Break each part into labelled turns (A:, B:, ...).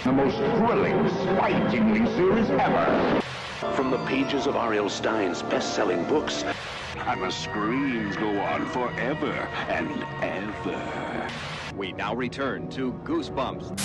A: The most thrilling, spine-tingling series ever.
B: From the pages of R.L. Stine's best-selling books,
A: And the screams go on forever and ever.
C: We now return to Goosebumps.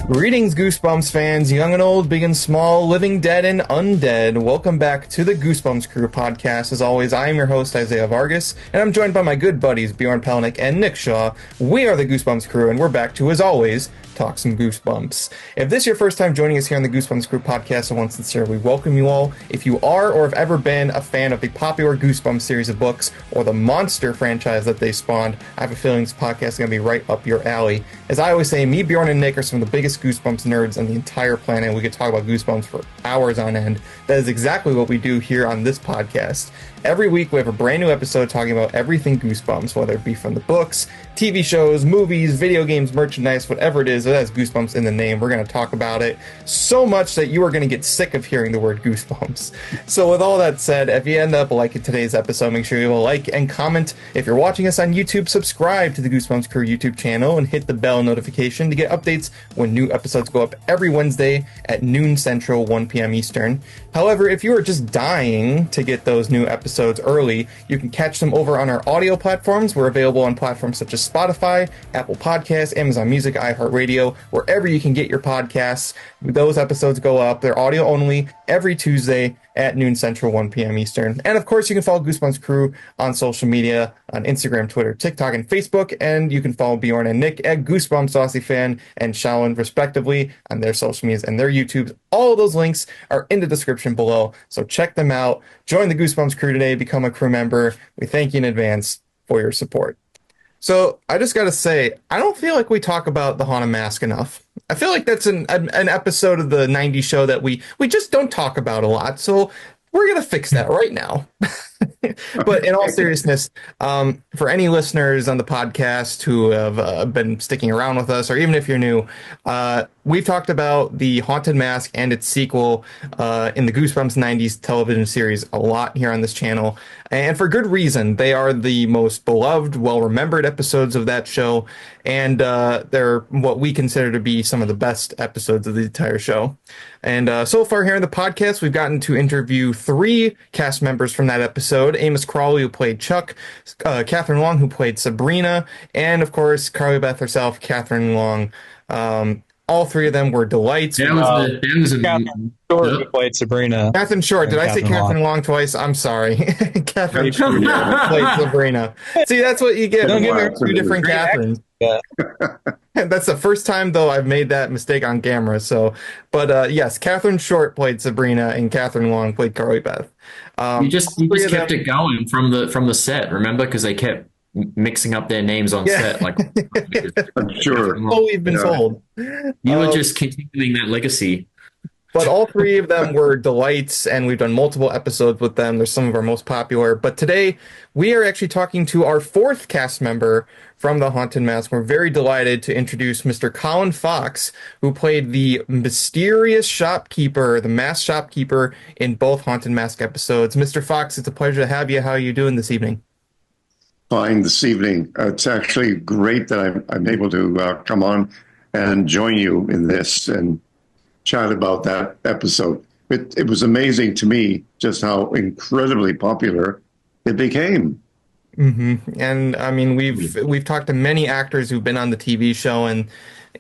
D: Greetings, Goosebumps fans, young and old, big and small, living dead and undead. Welcome back to the Goosebumps Crew Podcast. As always, I am your host, Isaiah Vargas, and I'm joined by my good buddies, Bjorn Pelnick and Nick Shaw. We are the Goosebumps Crew, and we're back to, as always, talk some Goosebumps. If this is your first time joining us here on the Goosebumps Crew Podcast, I want to sincerely welcome you all. If you are or have ever been a fan of the popular Goosebumps series of books or the monster franchise that they spawned, I have a feeling this podcast is going to be right up your alley. As I always say, me, Bjorn, and Nick are some of the biggest Goosebumps nerds on the entire planet. We could talk about Goosebumps for hours on end. That is exactly what we do here on this podcast. Every week we have a brand new episode talking about everything Goosebumps, whether it be from the books, TV shows, movies, video games, merchandise, whatever it is that has Goosebumps in the name. We're going to talk about it so much that you are going to get sick of hearing the word Goosebumps. So with all that said, if you end up liking today's episode, make sure you will like and comment. If you're watching us on YouTube, subscribe to the Goosebumps Crew YouTube channel and hit the bell notification to get updates when new episodes go up every Wednesday at noon Central, 1 p.m. Eastern. However, if you are just dying to get those new episodes early, you can catch them over on our audio platforms. We're available on platforms such as Spotify, Apple Podcasts, Amazon Music, iHeartRadio, wherever you can get your podcasts. Those episodes go up. They're audio only every Tuesday at noon Central, 1 p.m. Eastern. And of course, you can follow Goosebumps Crew on social media, on Instagram, Twitter, TikTok, and Facebook. And you can follow Bjorn and Nick at Goosebumps Saucy Fan and Shaolin, respectively, on their social medias and their YouTubes. All of those links are in the description below. So check them out. Join the Goosebumps Crew today. Become a crew member. We thank you in advance for your support. So I just got to say, I don't feel like we talk about the Haunted Mask enough. I feel like that's an episode of the 90s show that we just don't talk about a lot. So we're going to fix that right now. But in all seriousness, for any listeners on the podcast who have been sticking around with us, or even if you're new, we've talked about the Haunted Mask and its sequel in the Goosebumps 90s television series a lot here on this channel. And for good reason. They are the most beloved, well-remembered episodes of that show. And they're what we consider to be some of the best episodes of the entire show. And so far here in the podcast, we've gotten to interview 3 cast members from that episode. Amos Crawley, who played Chuck, Catherine Long, who played Sabrina, and of course, Carly Beth herself, Catherine Long. All 3 of them were delights.
E: Catherine Short who played Sabrina.
D: Catherine Short. Did I say Catherine Long twice? I'm sorry. Catherine Short played Sabrina. See, that's what you get. Don't get me 2 different Catherines. Yeah. That's the first time, though, I've made that mistake on camera. So, but yes, Catherine Short played Sabrina, and Catherine Long played Carly Beth.
F: You just kept it going from the set, remember? Because they kept mixing up their names on set. Like,
A: I'm sure.
D: Oh, we've been told.
F: You were just continuing that legacy.
D: But all 3 of them were delights, and we've done multiple episodes with them. They're some of our most popular. But today, we are actually talking to our 4th cast member from the Haunted Mask. We're very delighted to introduce Mr. Colin Fox, who played the mysterious shopkeeper, the masked shopkeeper in both Haunted Mask episodes. Mr. Fox, it's a pleasure to have you. How are you doing this evening?
G: Fine this evening. It's actually great that I'm able to come on and join you in this and chat about that episode. It was amazing to me just how incredibly popular it became.
D: Mm-hmm. And I mean, we've talked to many actors who've been on the TV show, and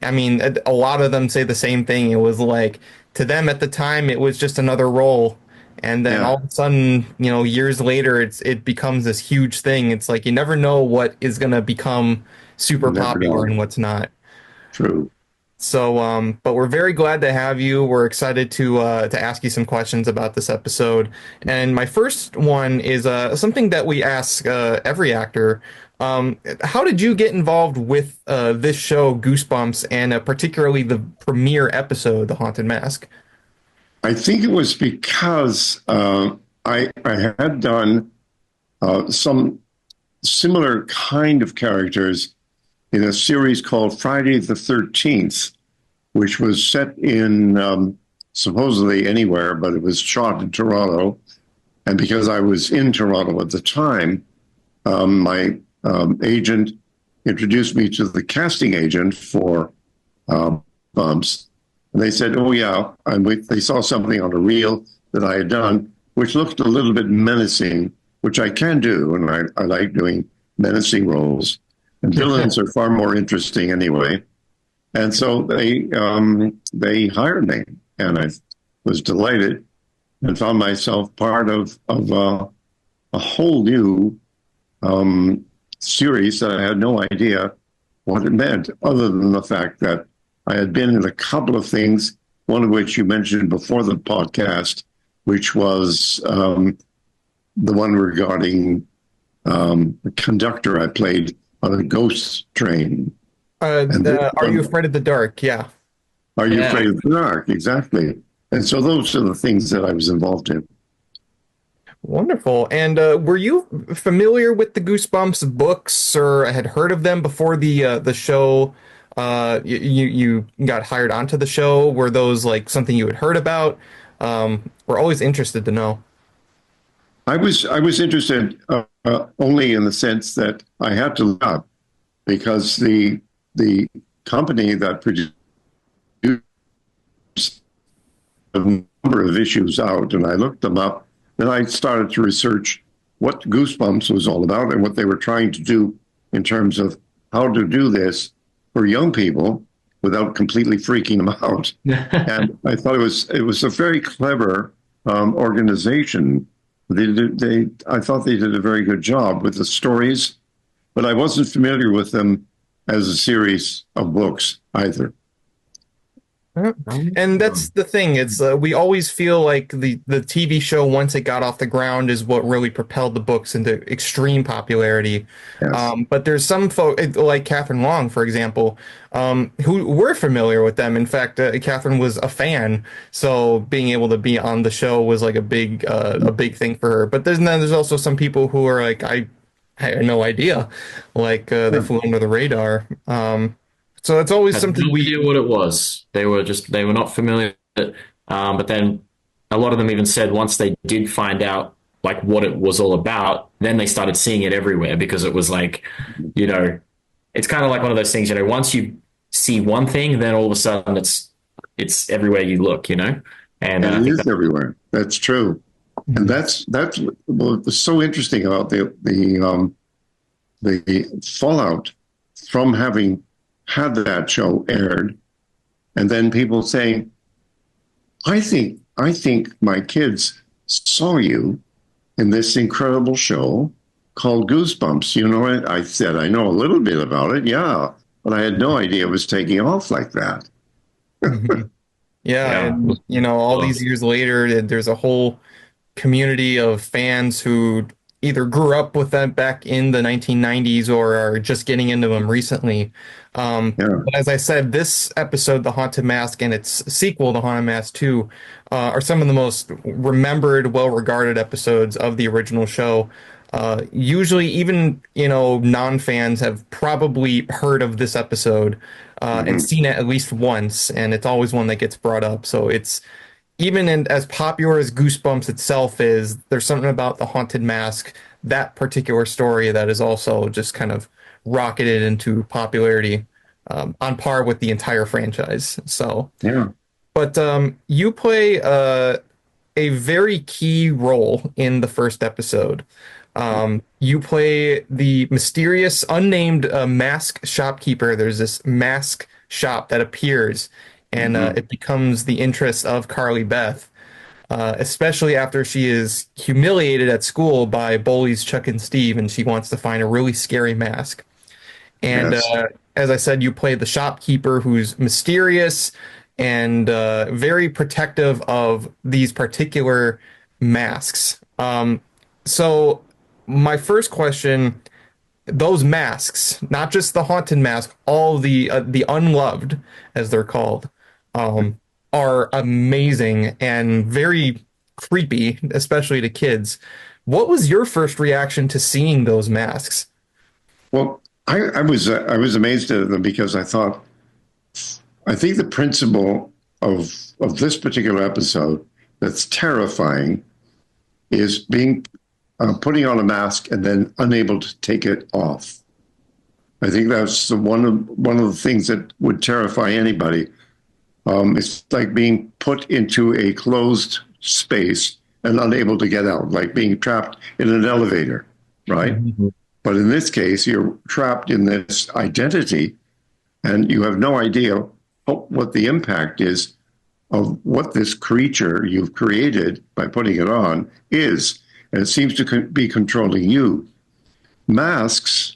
D: I mean, a lot of them say the same thing. It was like, to them at the time, it was just another role. And then all of a sudden, years later, it becomes this huge thing. It's like you never know what is going to become super popular and what's not.
G: True.
D: So, but we're very glad to have you. We're excited to ask you some questions about this episode. And my first one is something that we ask every actor. How did you get involved with this show, Goosebumps, and particularly the premiere episode, The Haunted Mask?
G: I think it was because I had done some similar kind of characters in a series called Friday the 13th, which was set in supposedly anywhere, but it was shot in Toronto. And because I was in Toronto at the time, my agent introduced me to the casting agent for Bumps. And they said, oh, yeah, they saw something on a reel that I had done, which looked a little bit menacing, which I can do, and I like doing menacing roles. And villains are far more interesting anyway. And so they hired me, and I was delighted and found myself part of a whole new series that I had no idea what it meant, other than the fact that I had been in a couple of things, one of which you mentioned before the podcast, which was the one regarding the conductor I played on a ghost train.
D: Are You Afraid of the Dark? Yeah.
G: Are You Afraid of the Dark? Exactly. And so those are the things that I was involved in.
D: Wonderful. And were you familiar with the Goosebumps books, or had heard of them before the show? You got hired onto the show? Were those like something you had heard about? We're always interested to know.
G: I was interested only in the sense that I had to look up, because the company that produced a number of issues out, and I looked them up. Then I started to research what Goosebumps was all about and what they were trying to do in terms of how to do this for young people without completely freaking them out. And I thought it was a very clever organization. I thought they did a very good job with the stories, but I wasn't familiar with them as a series of books either.
D: And that's the thing. It's we always feel like the TV show, once it got off the ground, is what really propelled the books into extreme popularity.
G: Yes.
D: But there's some folk like Catherine Long, for example, who were familiar with them. In fact, Catherine was a fan, so being able to be on the show was like a big thing for her. But there's also some people who are like, I had no idea, like they flew under the radar. So it's always something
F: no idea what it was. They were not familiar with it. But then a lot of them even said once they did find out like what it was all about, then they started seeing it everywhere, because it was like, it's kind of like one of those things, once you see one thing, then all of a sudden it's everywhere you look, And
G: it is everywhere. That's true. And that's what was so interesting about the fallout from having had that show aired, and then people saying, I think my kids saw you in this incredible show called Goosebumps. You know it? I said, I know a little bit about it, yeah, but I had no idea it was taking off like that.
D: Yeah, and, all these years later, there's a whole community of fans who either grew up with them back in the 1990s or are just getting into them recently. But as I said, this episode, The Haunted Mask, and its sequel, The Haunted Mask 2, are some of the most remembered, well-regarded episodes of the original show. Usually, even, non-fans have probably heard of this episode and seen it at least once, and it's always one that gets brought up. So it's, even as popular as Goosebumps itself is, there's something about The Haunted Mask, that particular story, that is also just kind of rocketed into popularity on par with the entire franchise. So,
G: yeah.
D: But you play a very key role in the first episode. You play the mysterious, unnamed mask shopkeeper. There's this mask shop that appears, and it becomes the interest of Carly Beth. especially after she is humiliated at school by bullies Chuck and Steve, and she wants to find a really scary mask. And
G: Yes.
D: as I said, you play the shopkeeper who's mysterious and very protective of these particular masks. So my first question, those masks, not just the haunted mask, all the unloved, as they're called, are amazing and very creepy, especially to kids. What was your first reaction to seeing those masks?
G: Well, I was amazed at them because I think the principle of this particular episode that's terrifying is being putting on a mask and then unable to take it off. I think that's one of the things that would terrify anybody. It's like being put into a closed space and unable to get out, like being trapped in an elevator, right? Mm-hmm. But in this case, you're trapped in this identity, and you have no idea what the impact is of what this creature you've created by putting it on is. And it seems to be controlling you. Masks,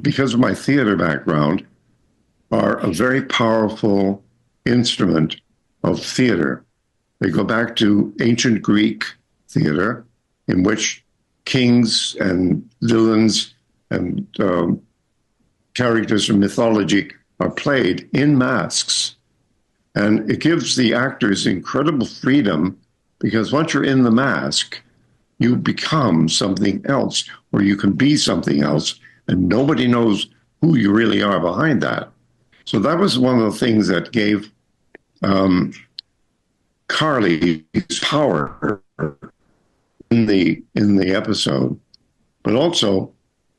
G: because of my theater background, are a very powerful instrument of theater. They go back to ancient Greek theater, in which kings and villains and characters from mythology are played in masks. And it gives the actors incredible freedom, because once you're in the mask, you become something else, or you can be something else, and nobody knows who you really are behind that. So that was one of the things that gave Carly's power in the episode. But also,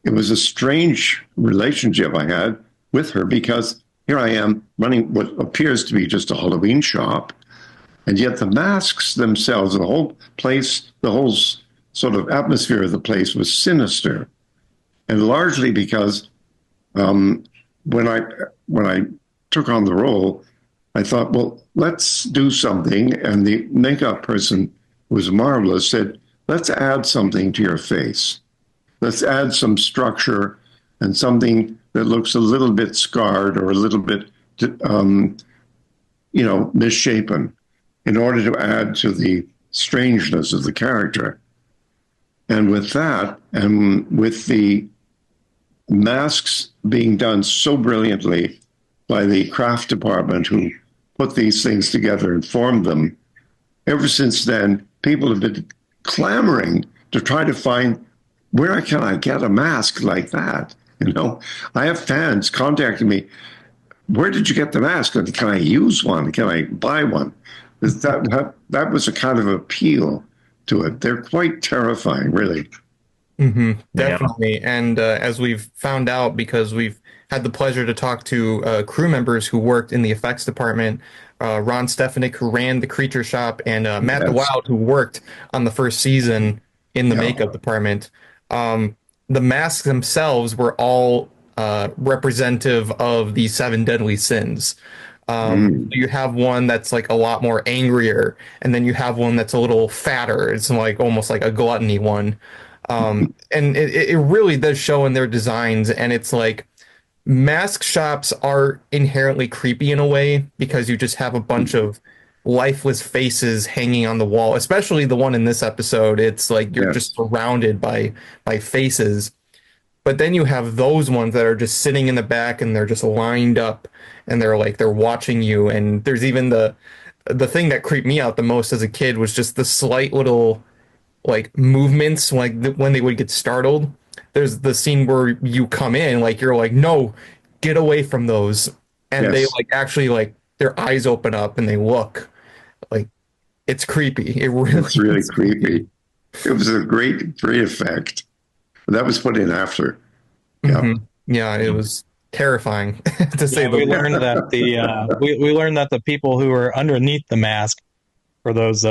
G: it was a strange relationship I had with her, because here I am running what appears to be just a Halloween shop, and yet the masks themselves, the whole place, the whole sort of atmosphere of the place was sinister, and largely because when I took on the role, I thought, well, let's do something, and the makeup person, who was marvelous, said, let's add something to your face. Let's add some structure and something that looks a little bit scarred or a little bit, misshapen, in order to add to the strangeness of the character. And with that, and with the masks being done so brilliantly by the craft department who put these things together and formed them, ever since then, people have been clamoring to try to find, where can I get a mask like that? I have fans contacting me, where did you get the mask? Can I use one? Can I buy one? That was a kind of appeal to it. They're quite terrifying, really.
D: Mm-hmm, definitely. Yeah. And as we've found out, because we've had the pleasure to talk to crew members who worked in the effects department, Ron Stefanik, who ran the creature shop, and Matt DeWild, who worked on the first season in the makeup department. The masks themselves were all representative of the 7 deadly sins. You have one that's like a lot more angrier, and then you have one that's a little fatter. It's like almost like a gluttony one. And it really does show in their designs, and it's like mask shops are inherently creepy in a way, because you just have a bunch of lifeless faces hanging on the wall, especially the one in this episode. It's like you're just surrounded by faces. But then you have those ones that are just sitting in the back, and they're just lined up, and they're watching you. And there's even the thing that creeped me out the most as a kid was just the slight little like movements, like when they would get startled. There's the scene where you come in, like you're like, no, get away from those, and they like actually like their eyes open up and they look like it's creepy. It's really
G: creepy. It was a great effect. That was put in after. Yeah,
D: mm-hmm. Yeah, it was terrifying to say the
E: least. Learned that we learned that the people who were underneath the mask for those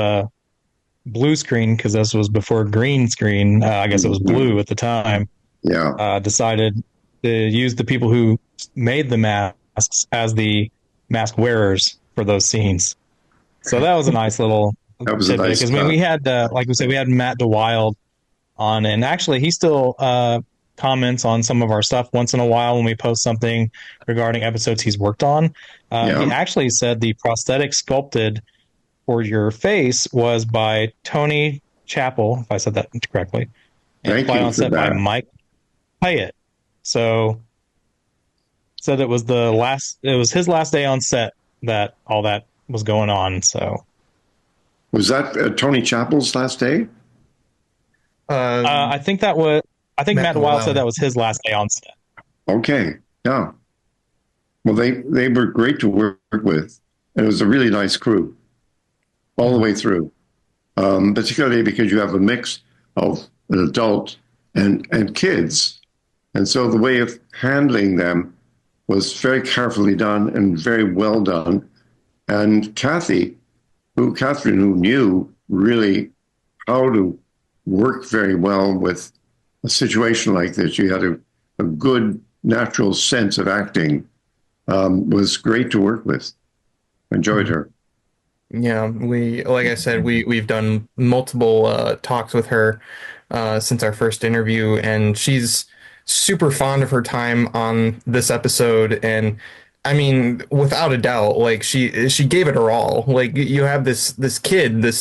E: blue screen, because this was before green screen, I guess it was blue at the time.
G: Yeah,
E: decided to use the people who made the masks as the mask wearers for those scenes. So that was a nice little
G: That was a nice
E: because we had, like we said, we had Matt DeWild on, and actually he still comments on some of our stuff once in a while when we post something regarding episodes he's worked on. He actually said the prosthetic sculpted for your face was by Tony Chappell, if I said that correctly, and applied on set by Mike Hyatt. So said it was his last day on set that all that was going on. So
G: was that Tony Chappell's last day?
E: I think Matt DeWild said that was his last day on set.
G: Okay. Yeah. Well, they were great to work with. And it was a really nice crew all the way through, particularly because you have a mix of an adult and kids. And so the way of handling them was very carefully done and very well done. And Catherine, who knew really how to work very well with a situation like this, she had a good natural sense of acting, was great to work with. Enjoyed her.
D: Yeah, like I said, we've done multiple talks with her since our first interview, and she's super fond of her time on this episode. And I mean, without a doubt, like she gave it her all. Like you have this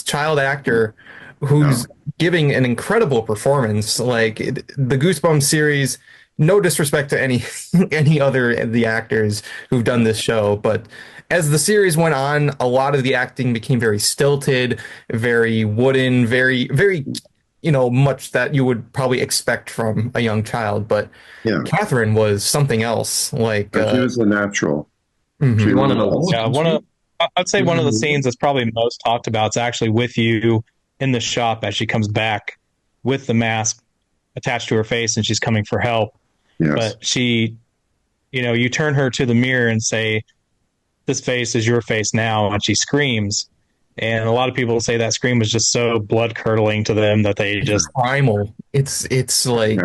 D: child actor who's giving an incredible performance. Like the Goosebumps series, no disrespect to any other of the actors who've done this show, but as the series went on, a lot of the acting became very stilted, very wooden, very, very, much that you would probably expect from a young child. But Catherine was something else. Like
G: she was a natural.
D: Mm-hmm.
G: She won an
E: award. I'd say one of the scenes that's probably most talked about is actually with you in the shop as she comes back with the mask attached to her face and she's coming for help.
G: Yes.
E: But she, you turn her to the mirror and say, "This face is your face now," and she screams. And a lot of people say that scream was just so blood curdling to them that they just
D: primal. It's like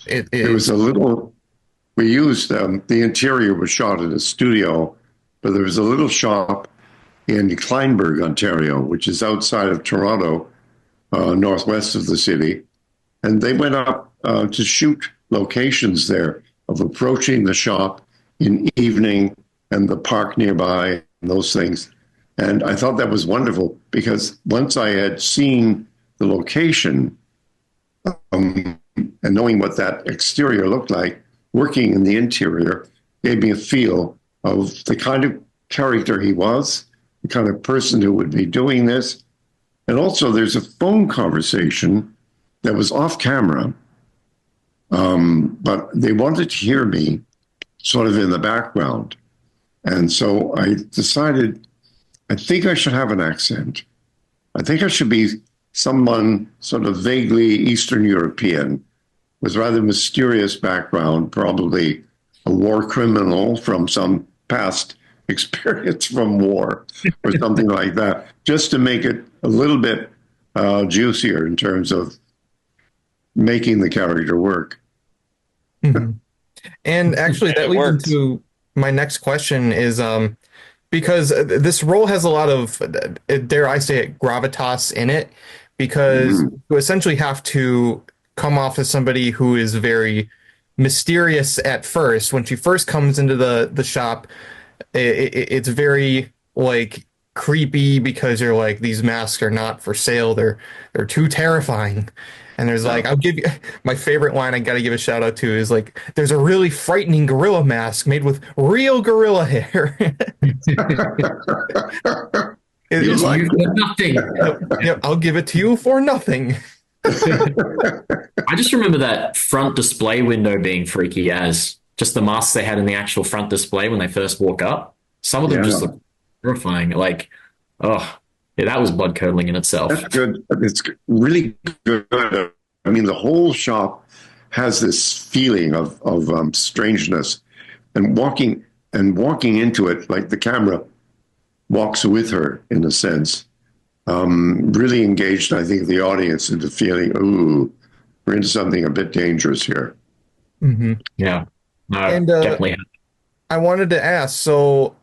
G: It was a little. We used the interior was shot in a studio, but there was a little shop in Kleinburg, Ontario, which is outside of Toronto, northwest of the city, and they went up to shoot locations there of approaching the shop in evening and the park nearby and those things. And I thought that was wonderful because once I had seen the location and knowing what that exterior looked like, working in the interior gave me a feel of the kind of character he was, the kind of person who would be doing this. And also there's a phone conversation that was off camera, but they wanted to hear me sort of in the background. And so I decided, I think I should have an accent. I think I should be someone sort of vaguely Eastern European with rather mysterious background, probably a war criminal from some past experience from war or something like that, just to make it a little bit juicier in terms of making the character work.
D: Mm-hmm. And actually, that leads into my next question is because this role has a lot of, dare I say it, gravitas in it, because you essentially have to come off as somebody who is very mysterious at first. When she first comes into the shop, it's very like creepy because you're like, these masks are not for sale. They're too terrifying. And there's like, I'll give you my favorite line I got to give a shout out to is like, there's a really frightening gorilla mask made with real gorilla hair.
H: It's like nothing.
D: Yep, I'll give it to you for nothing.
F: I just remember that front display window being freaky as just the masks they had in the actual front display when they first walk up. Some of them just look terrifying. Like, that was blood curdling in itself.
G: That's good. It's really good. I mean, the whole shop has this feeling of strangeness, and walking into it, like the camera walks with her in a sense. Really engaged, I think, the audience into feeling, ooh, we're into something a bit dangerous here.
D: Mm-hmm.
F: Yeah,
D: and
F: definitely.
D: I wanted to ask, so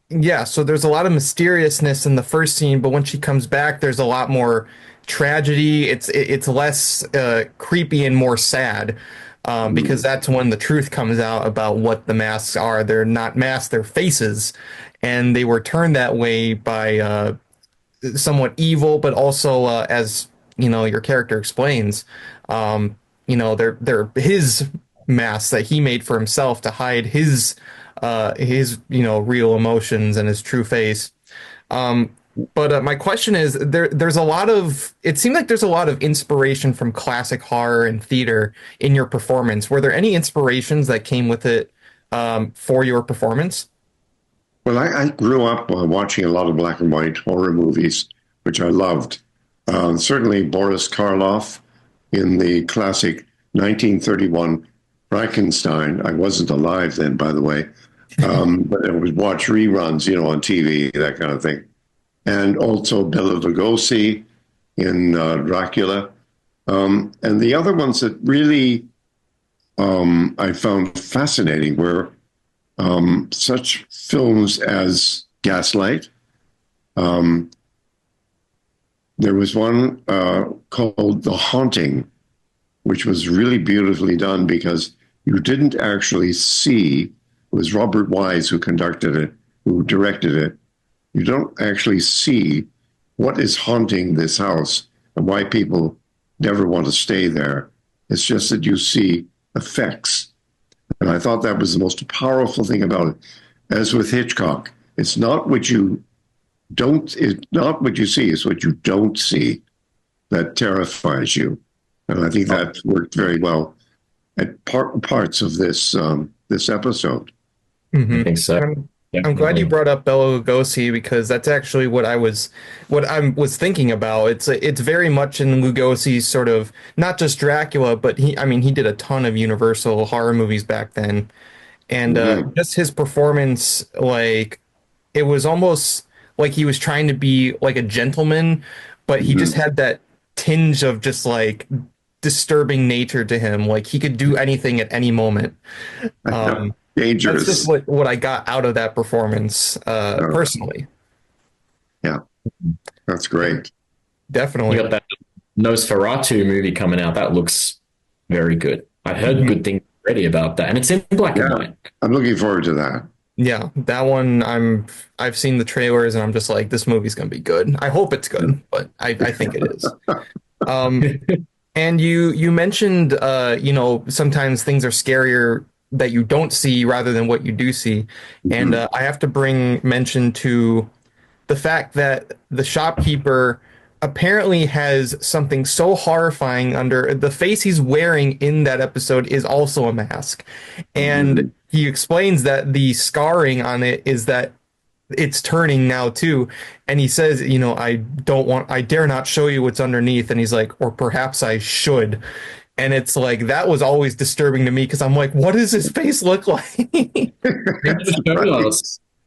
D: Yeah, so there's a lot of mysteriousness in the first scene, but when she comes back, there's a lot more tragedy. It's less creepy and more sad, because that's when the truth comes out about what the masks are. They're not masks, they're faces, and they were turned that way by somewhat evil, but also as you know, your character explains, they're his masks that he made for himself to hide his real emotions and his true face. Um, but my question is, there's a lot of it seemed like there's a lot of inspiration from classic horror and theater in your performance. Were there any inspirations that came with it for your performance?
G: Well, I grew up watching a lot of black and white horror movies, which I loved. Certainly Boris Karloff in the classic 1931 Frankenstein. I wasn't alive then, by the way, but I would watch reruns, on TV, that kind of thing. And also Bela Lugosi in Dracula. And the other ones that really I found fascinating were such films as Gaslight. There was one called The Haunting, which was really beautifully done because you didn't actually see, it was Robert Wise who directed it. You don't actually see what is haunting this house and why people never want to stay there. It's just that you see effects. And I thought that was the most powerful thing about it. As with Hitchcock, it's not what you see, it's what you don't see that terrifies you. And I think that worked very well at parts of this episode.
D: Mm-hmm.
F: I think so.
D: I'm glad you brought up Bela Lugosi because that's actually what I was thinking about. It's very much in Lugosi's sort of not just Dracula, but he did a ton of Universal horror movies back then, and just his performance, like it was almost like he was trying to be like a gentleman, but he just had that tinge of just like disturbing nature to him. Like he could do anything at any moment.
G: Dangerous.
D: That's just what I got out of that performance, personally.
G: Yeah, that's great.
D: Definitely.
F: You got that Nosferatu movie coming out. That looks very good. I've heard good things already about that, and it's in black and white.
G: I'm looking forward to that.
D: Yeah, that one I've seen the trailers and I'm just like, this movie's gonna be good. I hope it's good, but I think it is. And you mentioned sometimes things are scarier that you don't see rather than what you do see. And I have to bring mention to the fact that the shopkeeper apparently has something so horrifying under the face he's wearing in that episode is also a mask. And he explains that the scarring on it is that it's turning now too. And he says, I dare not show you what's underneath. And he's like, or perhaps I should. And it's like, that was always disturbing to me because I'm like, what does his face look like?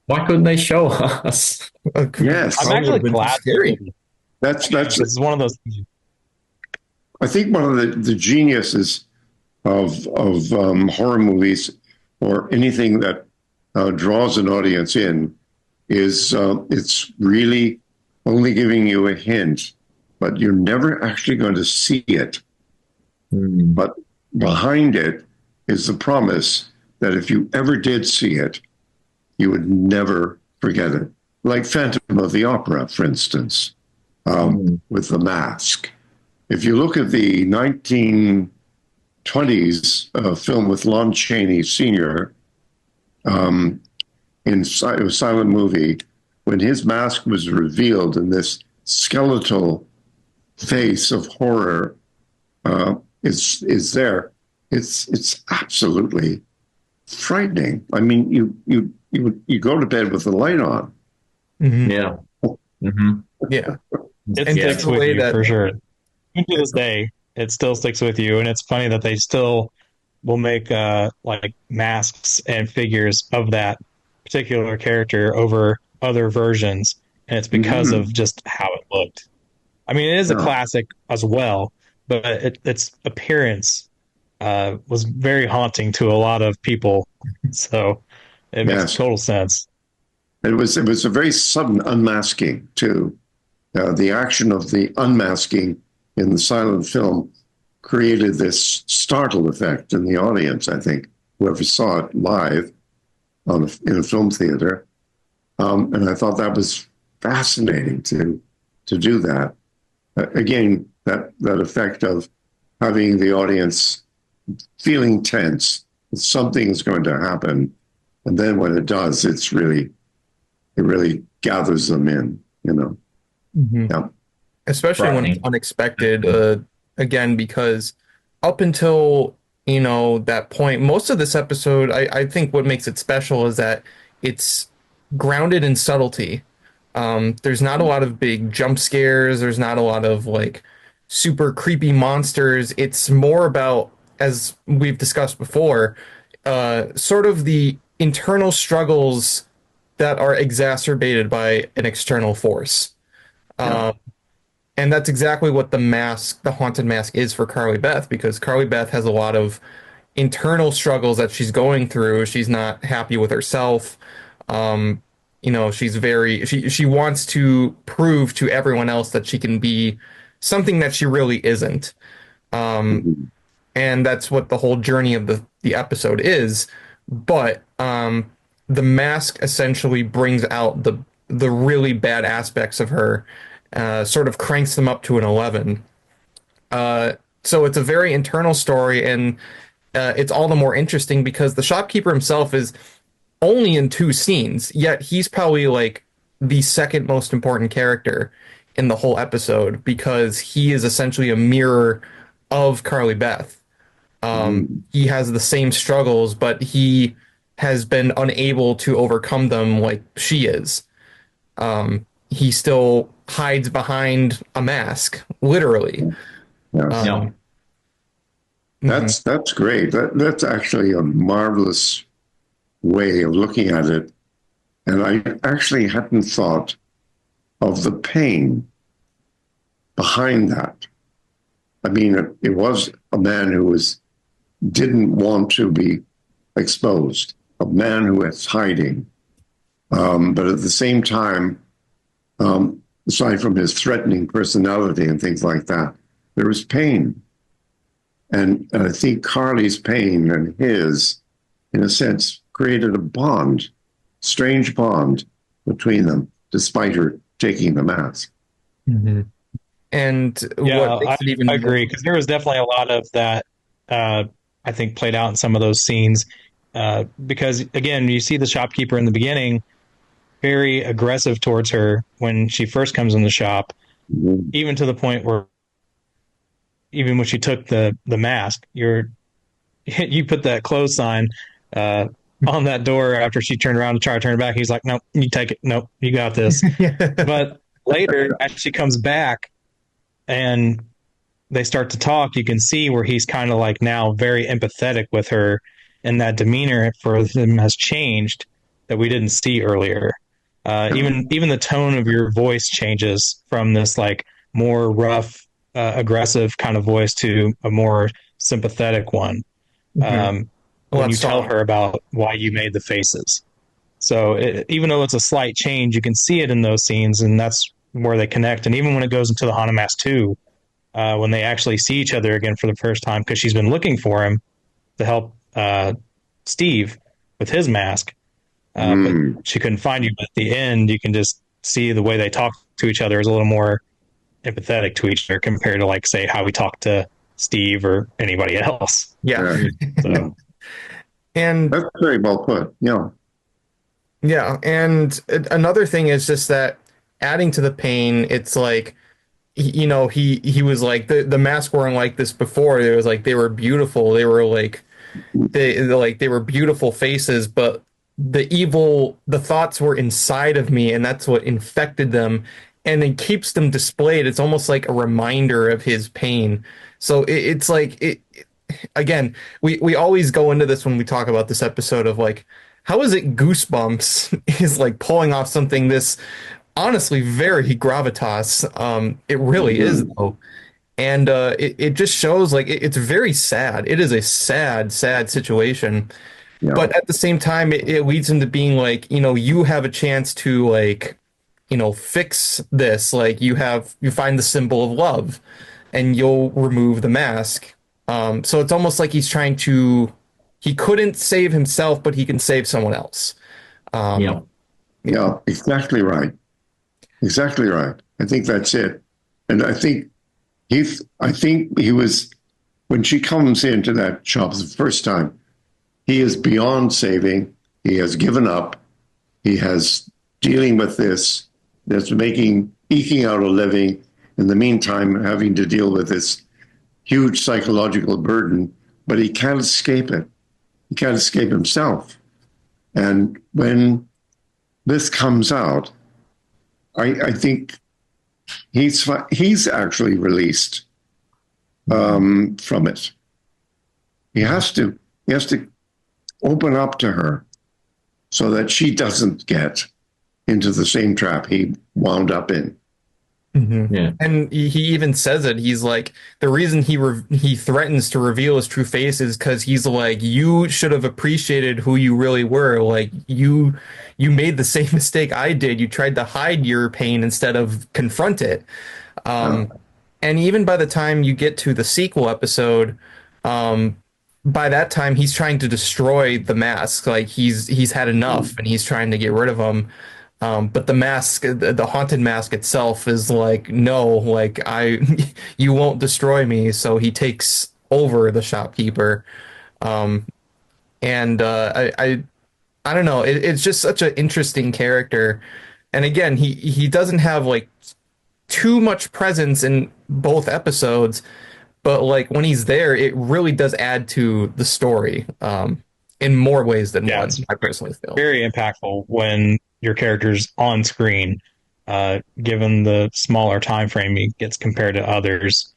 F: Why couldn't they show us?
G: Yes.
E: I'm actually glad.
D: Scary.
G: That's
E: This is one of those things.
G: I think one of the geniuses of horror movies or anything that draws an audience in is it's really only giving you a hint, but you're never actually going to see it. But behind it is the promise that if you ever did see it, you would never forget it. Like Phantom of the Opera, for instance, with The Mask. If you look at the 1920s film with Lon Chaney Sr., in a silent movie, when his mask was revealed and this skeletal face of horror is there, it's absolutely frightening. I mean, you go to bed with the light on.
F: Yeah.
D: Yeah.
E: It sticks with you for sure. Even to this day, it still sticks with you. And it's funny that they still will make like masks and figures of that particular character over other versions. And it's because of just how it looked. I mean, it is a classic as well, but its appearance was very haunting to a lot of people. So it makes total sense.
G: It was a very sudden unmasking too. The action of the unmasking in the silent film created this startle effect in the audience. I think whoever saw it live in a film theater, and I thought that was fascinating to do that. Again, that effect of having the audience feeling tense, that something is going to happen, and then when it does, it really gathers them in.
D: Mm-hmm.
G: Yeah.
D: Especially when it's unexpected. Again, because up until that point, most of this episode, I think what makes it special is that it's grounded in subtlety. There's not a lot of big jump scares. There's not a lot of like super creepy monsters. It's more about, as we've discussed before, sort of the internal struggles that are exacerbated by an external force. And that's exactly what the haunted mask is for Carly Beth, because Carly Beth has a lot of internal struggles that she's going through. She's not happy with herself. She wants to prove to everyone else that she can be something that she really isn't. And that's what the whole journey of the episode is. But the mask essentially brings out the really bad aspects of her, sort of cranks them up to an 11. So it's a very internal story, and it's all the more interesting because the shopkeeper himself is only in 2 scenes, yet he's probably like the second most important character in the whole episode because he is essentially a mirror of Carly Beth. He has the same struggles, but he has been unable to overcome them like she is. He still hides behind a mask, literally.
G: Yes. That's great. That's actually a marvelous way of looking at it. And I actually hadn't thought of the pain behind that. I mean, it was a man who didn't want to be exposed, a man who was hiding. But at the same time, aside from his threatening personality and things like that, there was pain. And I think Carly's pain and his, in a sense, created a strange bond between them, despite her taking the mask.
D: Mm-hmm. And what makes it even
E: I agree, because there was definitely a lot of that, I think, played out in some of those scenes. Because, again, you see the shopkeeper in the beginning very aggressive towards her when she first comes in the shop, even to the point where even when she took the mask, you put that close sign on that door after she turned around to try to turn it back. He's like, "No, you take it. No, you got this." But later, as she comes back and they start to talk, you can see where he's kind of like now very empathetic with her, and that demeanor for him has changed that we didn't see earlier. Even the tone of your voice changes from this like more rough, aggressive kind of voice to a more sympathetic one. When you tell her about why you made the faces. So even though it's a slight change, you can see it in those scenes, and that's where they connect. And even when it goes into the Haunted Mask 2, when they actually see each other again for the first time, because she's been looking for him to help Steve with his mask, but she couldn't find you. But at the end, you can just see the way they talk to each other is a little more empathetic to each other compared to, like, say, how we talk to Steve or anybody else.
D: Yeah.
E: So.
G: And that's very well put. Yeah.
D: Yeah. And another thing is just that adding to the pain, it's like, he was like the mask weren't like this before. It was like they were beautiful. They were like they were beautiful faces, but the thoughts were inside of me, and that's what infected them, and it keeps them displayed. It's almost like a reminder of his pain. So it's like again, we always go into this when we talk about this episode of like, how is it Goosebumps is like pulling off something this honestly very gravitas. It really is, though. And it just shows like it's very sad. It is a sad situation.
G: Yeah.
D: But at the same time, it leads him to being like, you have a chance to like, fix this. Like you find the symbol of love and you'll remove the mask. So it's almost like he couldn't save himself, but he can save someone else.
F: Yeah.
G: Yeah, exactly right. Exactly right. I think that's it. And I think he was, when she comes into that shop the first time, he is beyond saving. He has given up. He has dealing with this. That's eking out a living. In the meantime, having to deal with this huge psychological burden, but he can't escape it. He can't escape himself. And when this comes out, I think he's actually released from it. He has to open up to her so that she doesn't get into the same trap he wound up in.
D: Mm-hmm. Yeah. And he even says it. He's like, the reason he threatens to reveal his true face is because he's like, you should have appreciated who you really were. Like you made the same mistake I did. You tried to hide your pain instead of confront it. And even by the time you get to the sequel episode, by that time he's trying to destroy the mask. Like he's had enough and he's trying to get rid of him. But the mask, the haunted mask itself is like, no, like you won't destroy me. So he takes over the shopkeeper. I don't know. It's just such an interesting character. And again, he doesn't have like too much presence in both episodes, but like when he's there, it really does add to the story, in more ways than one, I personally feel.
E: Very impactful when your character's on screen, given the smaller time frame he gets compared to others.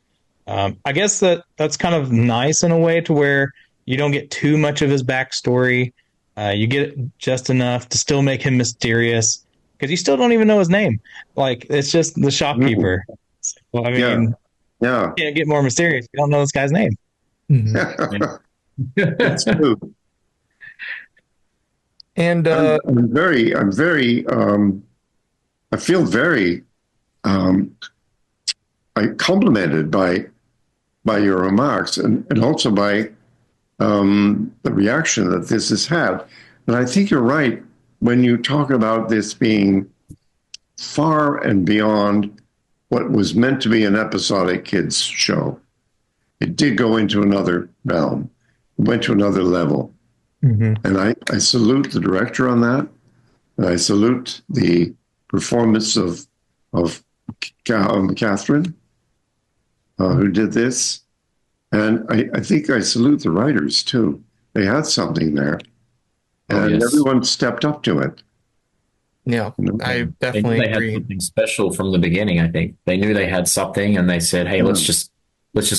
E: I guess that's kind of nice in a way to where you don't get too much of his backstory. You get just enough to still make him mysterious because you still don't even know his name. Like it's just the shopkeeper. Well, I mean, you can't get more mysterious. You don't know this guy's name.
G: That's true.
D: And
G: I feel very complimented by your remarks and also by the reaction that this has had. And I think you're right when you talk about this being far and beyond what was meant to be an episodic kids show. It did go into another realm, it went to another level. Mm-hmm. And I salute the director on that. And I salute the performance of Catherine, who did this. And I think I salute the writers, too. They had something there. And everyone stepped up to it.
D: Yeah, I definitely
F: they
D: agree.
F: Had something special from the beginning, I think. They knew they had something, and they said, hey, let's just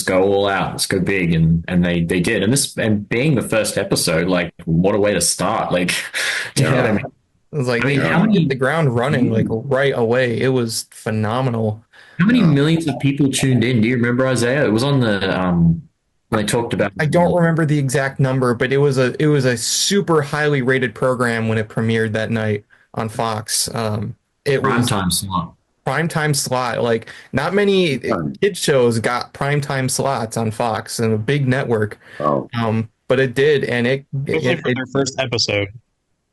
F: go all out. Let's go big. And they did. And being the first episode, like, what a way to start. Like, do you know what I mean?
D: It was like, how many hit the ground running, like, right away. It was phenomenal.
F: How many millions of people tuned in? Do you remember, Isaiah? It was on the, when they talked about.
D: I don't remember the exact number, but it was a super highly rated program when it premiered that night on Fox. It was
F: primetime slot.
D: Primetime slot. Like not many kid shows got primetime slots on Fox and a big network.
G: Oh.
D: But it did, and it
E: for their first episode.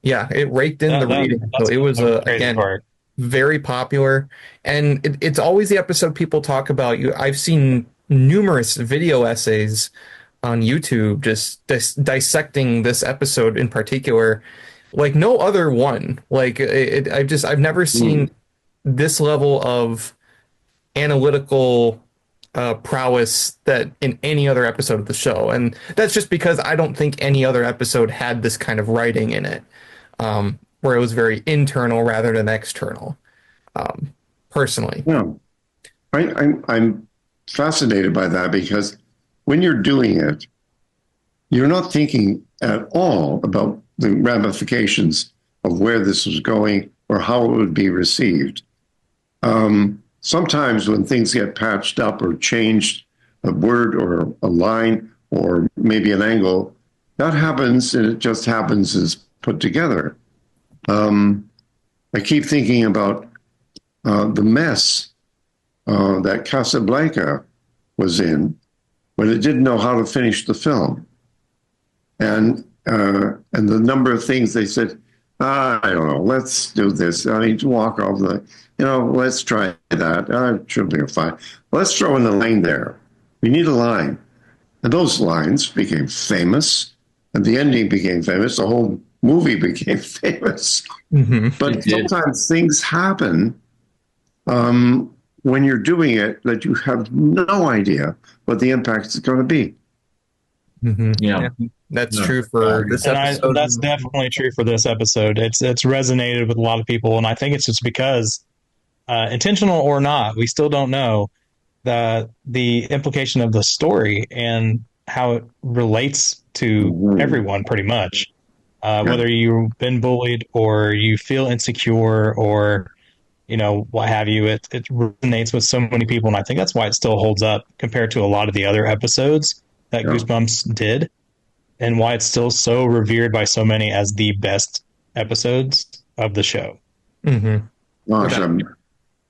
D: Yeah, it raked in the rating. So it was again very popular, and it's always the episode people talk about. I've seen numerous video essays on YouTube just dissecting this episode in particular, like no other one. Like I've never seen this level of analytical prowess that in any other episode of the show, and that's just because I don't think any other episode had this kind of writing in it, where it was very internal rather than external. Personally,
G: I'm fascinated by that because when you're doing it, you're not thinking at all about the ramifications of where this was going or how it would be received. Sometimes when things get patched up or changed, a word or a line or maybe an angle, that happens, and it just happens as put together. I keep thinking about the mess that Casablanca was in when it didn't know how to finish the film, and the number of things they said. I don't know. Let's do this. I need to walk off let's try that. Should be fine. Let's throw in the line there. We need a line. And those lines became famous, and the ending became famous. The whole movie became famous. Mm-hmm. But sometimes things happen when you're doing it that you have no idea what the impact is going to be.
D: Mm-hmm. Yeah. That's true for this episode.
E: That's definitely true for this episode. It's resonated with a lot of people, and I think it's just because, intentional or not, we still don't know the implication of the story and how it relates to everyone, pretty much. Whether you've been bullied or you feel insecure or what have you, it resonates with so many people, and I think that's why it still holds up compared to a lot of the other episodes that Goosebumps did. And why it's still so revered by so many as the best episodes of the show.
G: Mm-hmm. Gosh,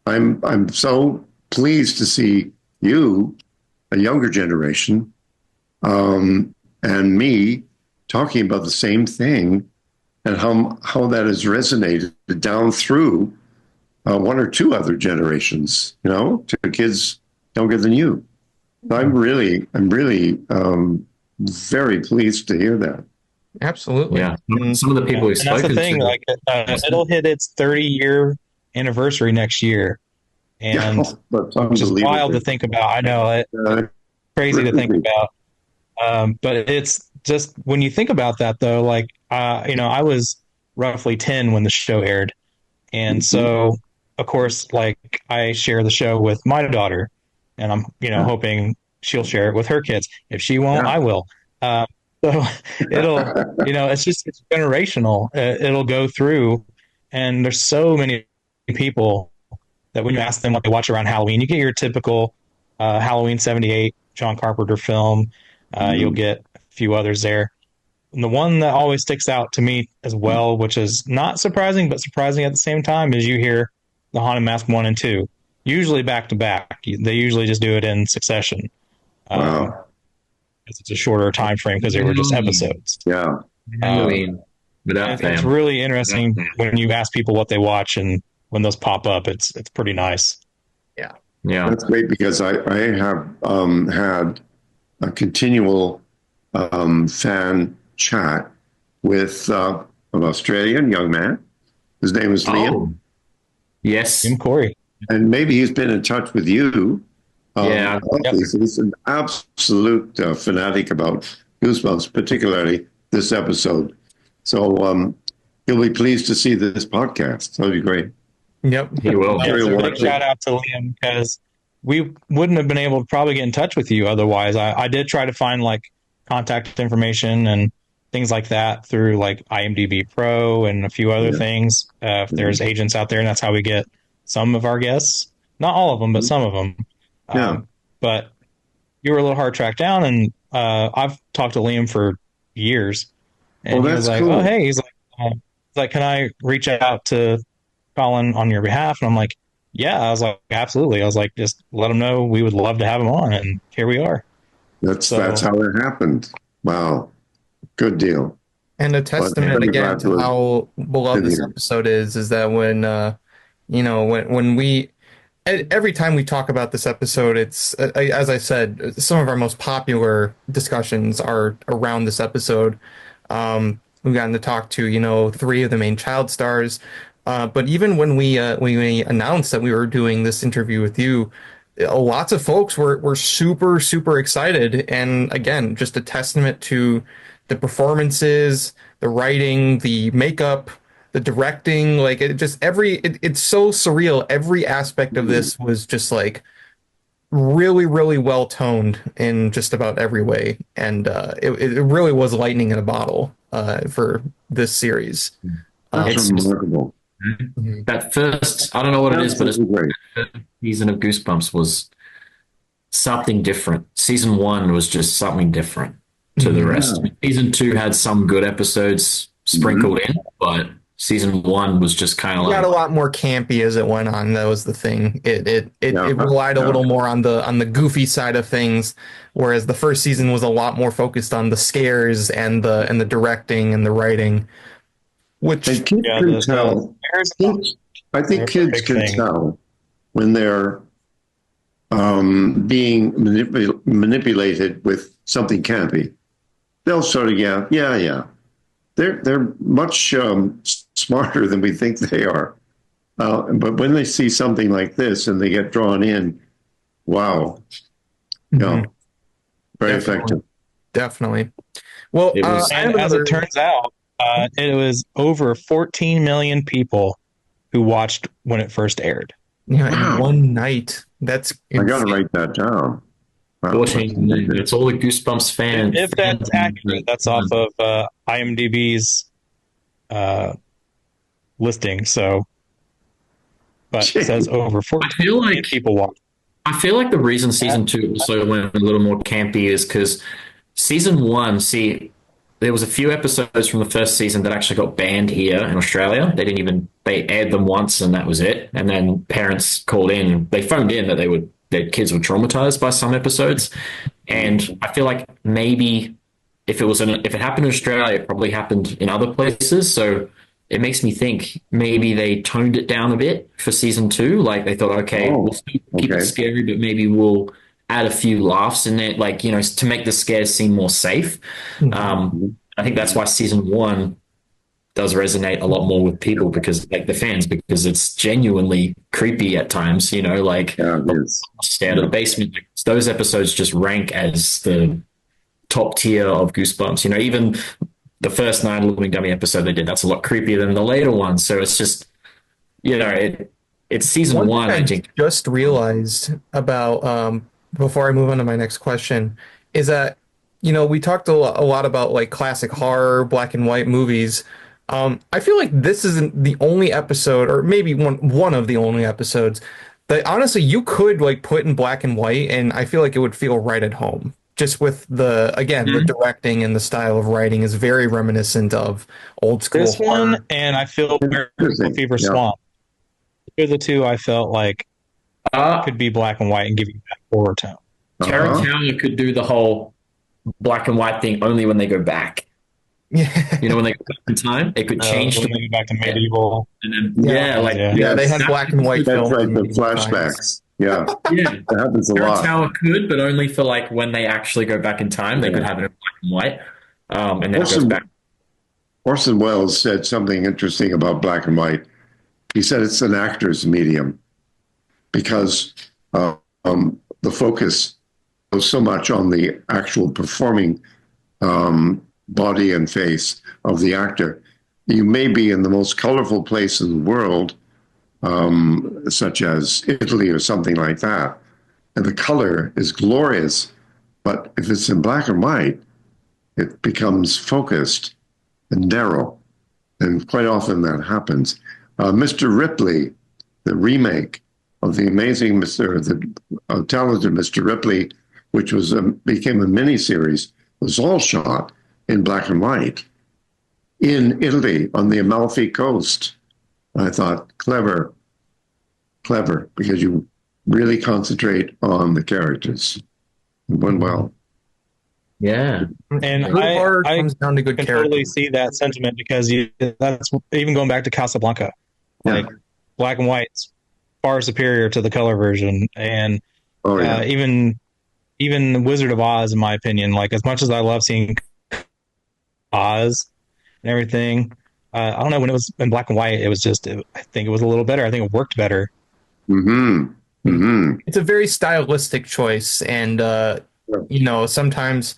G: I'm so pleased to see you, a younger generation, and me talking about the same thing, and how that has resonated down through one or two other generations, to kids younger than you. I'm really very pleased to hear that.
D: Absolutely.
F: Yeah. Some of the people we've spoken to.
E: That's the thing. It'll hit its 30-year anniversary next year. And which is wild to think about. I know it's crazy to think about. But it's just when you think about that, though, I was roughly 10 when the show aired. And so, of course, I share the show with my daughter, and I'm, hoping she'll share it with her kids. If she won't, I will. So it'll, it's generational. It'll go through, and there's so many people that when you ask them what they watch around Halloween, you get your typical Halloween '78 John Carpenter film. You'll get a few others there. And the one that always sticks out to me as well, which is not surprising, but surprising at the same time, is you hear The Haunted Mask 1 and 2, usually back to back. They usually just do it in succession.
G: Wow.
E: It's a shorter time frame because they were just episodes.
G: Yeah.
E: It's really interesting when you ask people what they watch, and when those pop up, it's pretty nice.
D: Yeah.
F: Yeah.
G: That's great, because I have had a continual fan chat with an Australian young man. His name is Liam.
F: Yes.
E: Liam Corey.
G: And maybe he's been in touch with you. He's an absolute fanatic about Goosebumps, particularly this episode. So he'll be pleased to see this podcast. That'll be great.
D: Yep.
F: He will.
E: Big shout out to Liam, because we wouldn't have been able to probably get in touch with you otherwise. I did try to find contact information and things like that through IMDb Pro and a few other things. If there's agents out there, and that's how we get some of our guests. Not all of them, but some of them. But you were a little hard tracked down, and I've talked to Liam for years. And he was like, cool. Oh, hey, he's like, can I reach out to Colin on your behalf? And I'm like, yeah. I was like, absolutely. I was like, just let him know we would love to have him on, and here we are.
G: That's how it happened. Wow. Good deal.
D: And a testament again to how beloved this episode is that when when we, every time we talk about this episode, it's, as I said, some of our most popular discussions are around this episode. We've gotten to talk to, 3 of the main child stars. But even when we announced that we were doing this interview with you, lots of folks were super, super excited. And again, just a testament to the performances, the writing, the makeup, the directing, it's so surreal. Every aspect of this was just really, really well toned in just about every way. And it really was lightning in a bottle for this series.
G: It's remarkable.
F: That first, I don't know what it is, but season of Goosebumps was something different. Season 1 was just something different. to the rest. Season 2 had some good episodes sprinkled in, but season 1 was just kind of
D: got a lot more campy as it went on. That was the thing. It relied a little more on the goofy side of things, whereas the first season was a lot more focused on the scares and the directing and the writing. Which
G: kids can tell. I think kids can tell when they're being manipulated with something campy. They'll sort of yeah. They're much smarter than we think they are. But when they see something like this and they get drawn in, wow, very effective.
D: Definitely. Well,
E: as it turns out, it was over 14 million people who watched when it first aired.
D: Yeah, in one night. That's insane.
G: I got to write that down.
F: Wow. It's all the Goosebumps fans.
E: If that's accurate, that's off of IMDb's listing. So, but it says over 14 million people watch.
F: I feel like the reason season 2 also went a little more campy is because season 1, there was a few episodes from the first season that actually got banned here in Australia. They aired them once and that was it. And then parents called in, they phoned in that their kids were traumatized by some episodes. And I feel like maybe if it happened in Australia, it probably happened in other places. So it makes me think maybe they toned it down a bit for season 2. Like they thought, we'll still keep it scary, but maybe we'll add a few laughs in there, like, to make the scares seem more safe. I think that's why season 1 does resonate a lot more with people because the fans, because it's genuinely creepy at times, stay out of the basement. Those episodes just rank as the top tier of Goosebumps. Even the first Night of the Living Dummy episode they did, that's a lot creepier than the later ones. So it's just, it's season 1. I think
D: just realized about, before I move on to my next question, is that, we talked a lot about like classic horror, black and white movies. I feel like this isn't the only episode, or maybe one of the only episodes that honestly you could like put in black and white, and I feel like it would feel right at home. Just with the directing and the style of writing is very reminiscent of old school.
E: This one, and I feel Fever Swamp. They're the two I felt like could be black and white and give you that horror tone.
F: Terror Tower could do the whole black and white thing only when they go back.
D: Yeah,
F: when they go back in time, it could change to
E: back to medieval.
F: And then,
D: they had black and white.
G: That's right, the flashbacks. Yeah, that happens a lot.
F: Tower could, but only for like when they actually go back in time, they could have it in black and white, and then it goes back.
G: Orson Welles said something interesting about black and white. He said it's an actor's medium because the focus goes so much on the actual performing body and face of the actor. You may be in the most colorful place in the world, such as Italy or something like that, and the color is glorious, but if it's in black and white, it becomes focused and narrow, and quite often that happens. Mr. Ripley, the remake of the amazing talented Mr. Ripley, which became a miniseries, was all shot in black and white in Italy on the Amalfi Coast. I thought, clever, because you really concentrate on the characters. It went well.
F: Yeah.
E: And I
D: comes down to good
E: can
D: character.
E: totally see that sentiment because that's even going back to Casablanca. Like black and white's far superior to the color version. And even Wizard of Oz, in my opinion, like as much as I love seeing Oz and everything, I don't know, when it was in black and white, it was just, I think it was a little better. I think it worked better.
D: It's a very stylistic choice. And, sometimes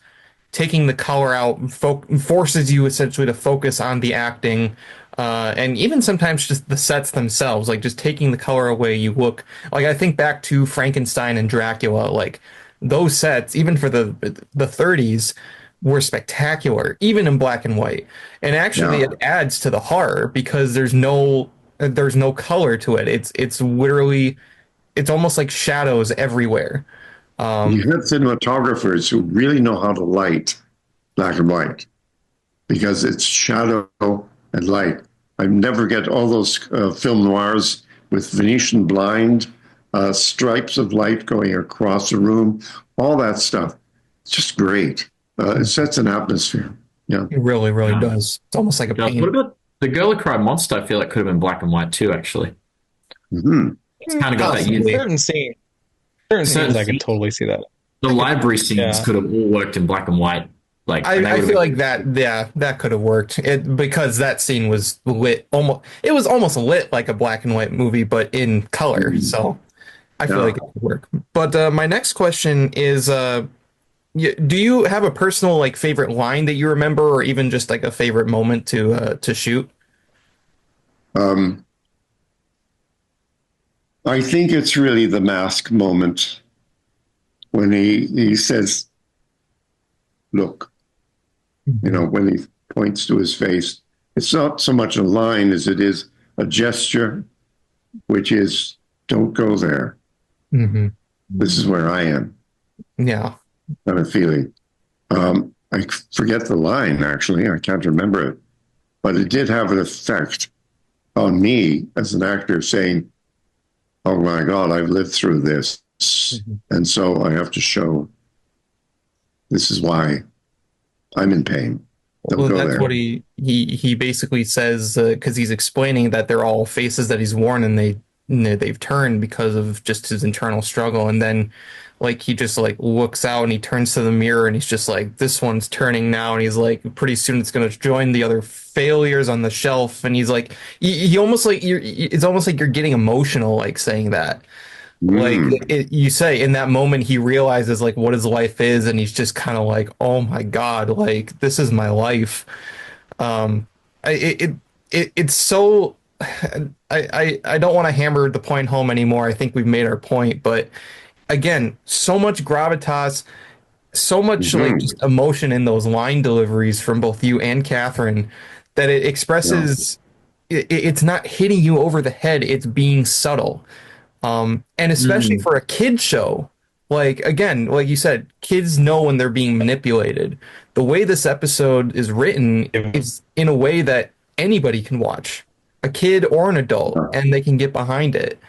D: taking the color out forces you essentially to focus on the acting. And even sometimes just the sets themselves, like just taking the color away, you look like, I think back to Frankenstein and Dracula, like those sets, even for the 30s, were spectacular, even in black and white. And actually it adds to the horror because there's no color to it. It's literally, it's almost like shadows everywhere.
G: You have cinematographers who really know how to light black and white because it's shadow and light. I never get all those film noirs with Venetian blind, stripes of light going across the room, all that stuff. It's just great. It sets an atmosphere. Yeah,
D: it really, really does. It's almost like a painting.
F: What about The Girl Who Cried Monster? I feel like could have been black and white too, actually.
G: Mm-hmm.
F: It's kind of got that
E: certain scenes I could totally see that.
F: The library scenes could have all worked in black and white. Like
D: I feel like that could have worked because that scene was lit it was almost lit like a black and white movie, but in color. So I feel like it would work. But my next question is, do you have a personal like favorite line that you remember, or even just like a favorite moment to shoot?
G: I think it's really the mask moment when he says, "Look," when he points to his face. It's not so much a line as it is a gesture, which is, "Don't go there.
D: Mm-hmm.
G: This is where I am."
D: Yeah.
G: Kind of feeling. I forget the line, actually. I can't remember it. But it did have an effect on me as an actor saying, "Oh my God, I've lived through this." Mm-hmm. And so I have to show this is why I'm in pain.
D: Well, that's what he basically says, because he's explaining that they're all faces that he's worn and they've turned because of just his internal struggle. And then like he just like looks out and he turns to the mirror and he's just like, this one's turning now, and he's like, pretty soon it's going to join the other failures on the shelf. And he's like, he almost like it's almost like you're getting emotional like saying that. Like you say in that moment he realizes like what his life is, and he's just kind of like, oh my God, like this is my life. It's so I don't want to hammer the point home anymore. I think we've made our point, but again, so much gravitas, so much like just emotion in those line deliveries from both you and Catherine that it expresses. It's not hitting you over the head, it's being subtle. And especially for a kid show, like, again, like you said, kids know when they're being manipulated. The way this episode is written is in a way that anybody can watch, a kid or an adult, and they can get behind it.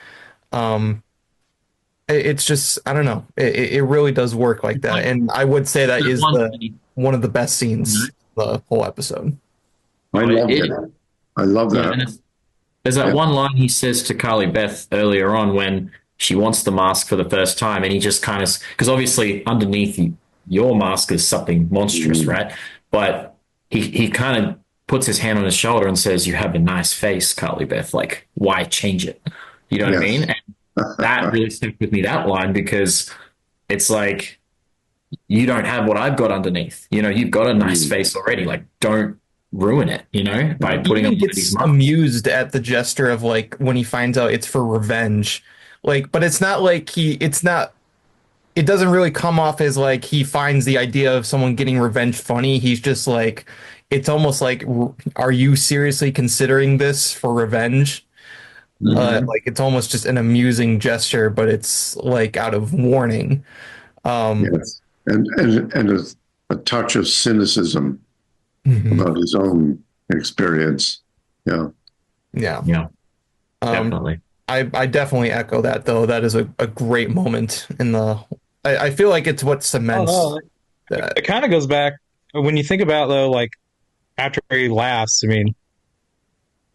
D: It's just, I don't know. It really does work like that. And I would say that is one of the best scenes the whole episode.
G: I love it. I love that.
F: Yeah, there's that one line he says to Carly Beth earlier on when she wants the mask for the first time, and he just kind of, because obviously underneath your mask is something monstrous, right? But he kind of puts his hand on his shoulder and says, "You have a nice face, Carly Beth. Like, why change it?" You know what I mean? And that really stuck with me, that line, because it's like, you don't have what I've got underneath. You've got a nice face already. Like, don't ruin it, by putting
D: he gets amused at the gesture of like when he finds out it's for revenge, like, but it's not like it doesn't really come off as like he finds the idea of someone getting revenge funny. He's just like, it's almost like, are you seriously considering this for revenge? Like it's almost just an amusing gesture, but it's like out of warning.
G: Yes. And a touch of cynicism about his own experience. Yeah.
F: Definitely.
D: I definitely echo that, though. That is a great moment in the. I feel like it's what cements. That.
E: It kind of goes back when you think about, though, like after he laughs. I mean,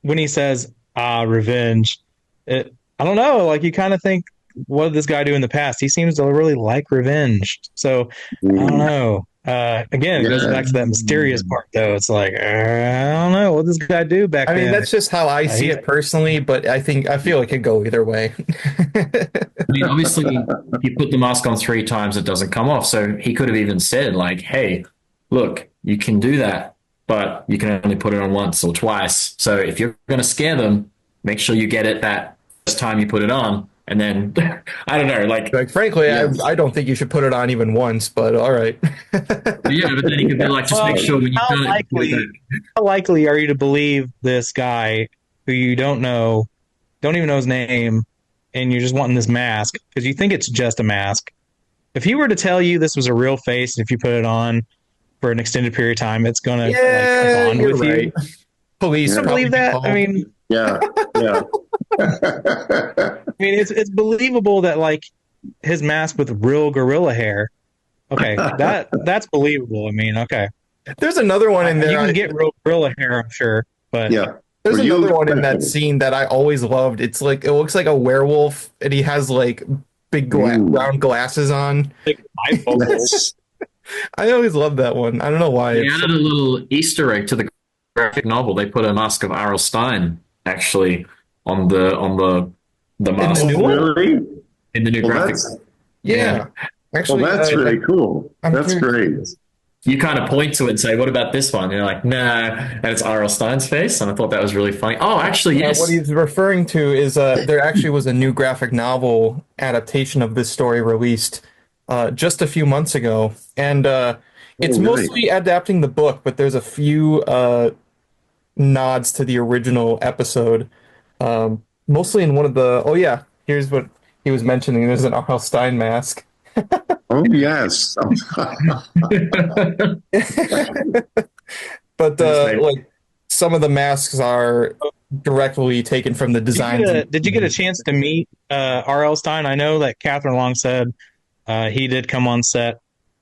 E: when he says revenge, I don't know. Like you kind of think, what did this guy do in the past? He seems to really like revenge. So I don't know. Again, it goes back to that mysterious part, though. It's like, I don't know, what does this guy do back then?
D: I mean, that's just how I see it personally, but I feel it could go either way.
F: I mean, obviously, he put the mask on 3 times, it doesn't come off. So he could have even said, like, hey, look, you can do that, but you can only put it on once or twice. So if you're going to scare them, make sure you get it that first time you put it on. And then, I don't know, like
D: frankly, I don't think you should put it on even once, but all right.
F: Yeah, but then he could be like, just make sure when you've done it.
E: How likely are you to believe this guy who you don't know, don't even know his name, and you're just wanting this mask because you think it's just a mask? If he were to tell you this was a real face, and if you put it on, for an extended period of time, it's going to bond with you.
D: Police
E: don't believe that. I mean,
G: yeah.
E: I mean, it's believable that like his mask with real gorilla hair. Okay, that's believable. I mean, okay.
D: There's another one in there.
E: You can get real gorilla hair, I'm sure, but
D: there's another one in that scene that I always loved. It's like it looks like a werewolf, and he has like big round glasses on.
E: Big bifocals.
D: I always loved that one. I don't know why.
F: They added a little Easter egg to the graphic novel. They put a mask of R.L. Stein actually on the mask.
G: In
F: the new graphic.
D: Actually,
G: that's really cool. That's great.
F: You kind of point to it and say, "What about this one?" And you're like, "Nah," and it's R.L. Stein's face, and I thought that was really funny. Oh, actually, yes.
D: What he's referring to is there actually was a new graphic novel adaptation of this story released just a few months ago, and it's mostly adapting the book, but there's a few nods to the original episode, mostly in one of the. Oh yeah, here's what he was mentioning. There's an R.L. Stein mask.
G: Oh yes.
D: But like some of the masks are directly taken from the designs.
E: Did you get a chance to meet R.L. Stein? I know that Catherine Long said he did come on set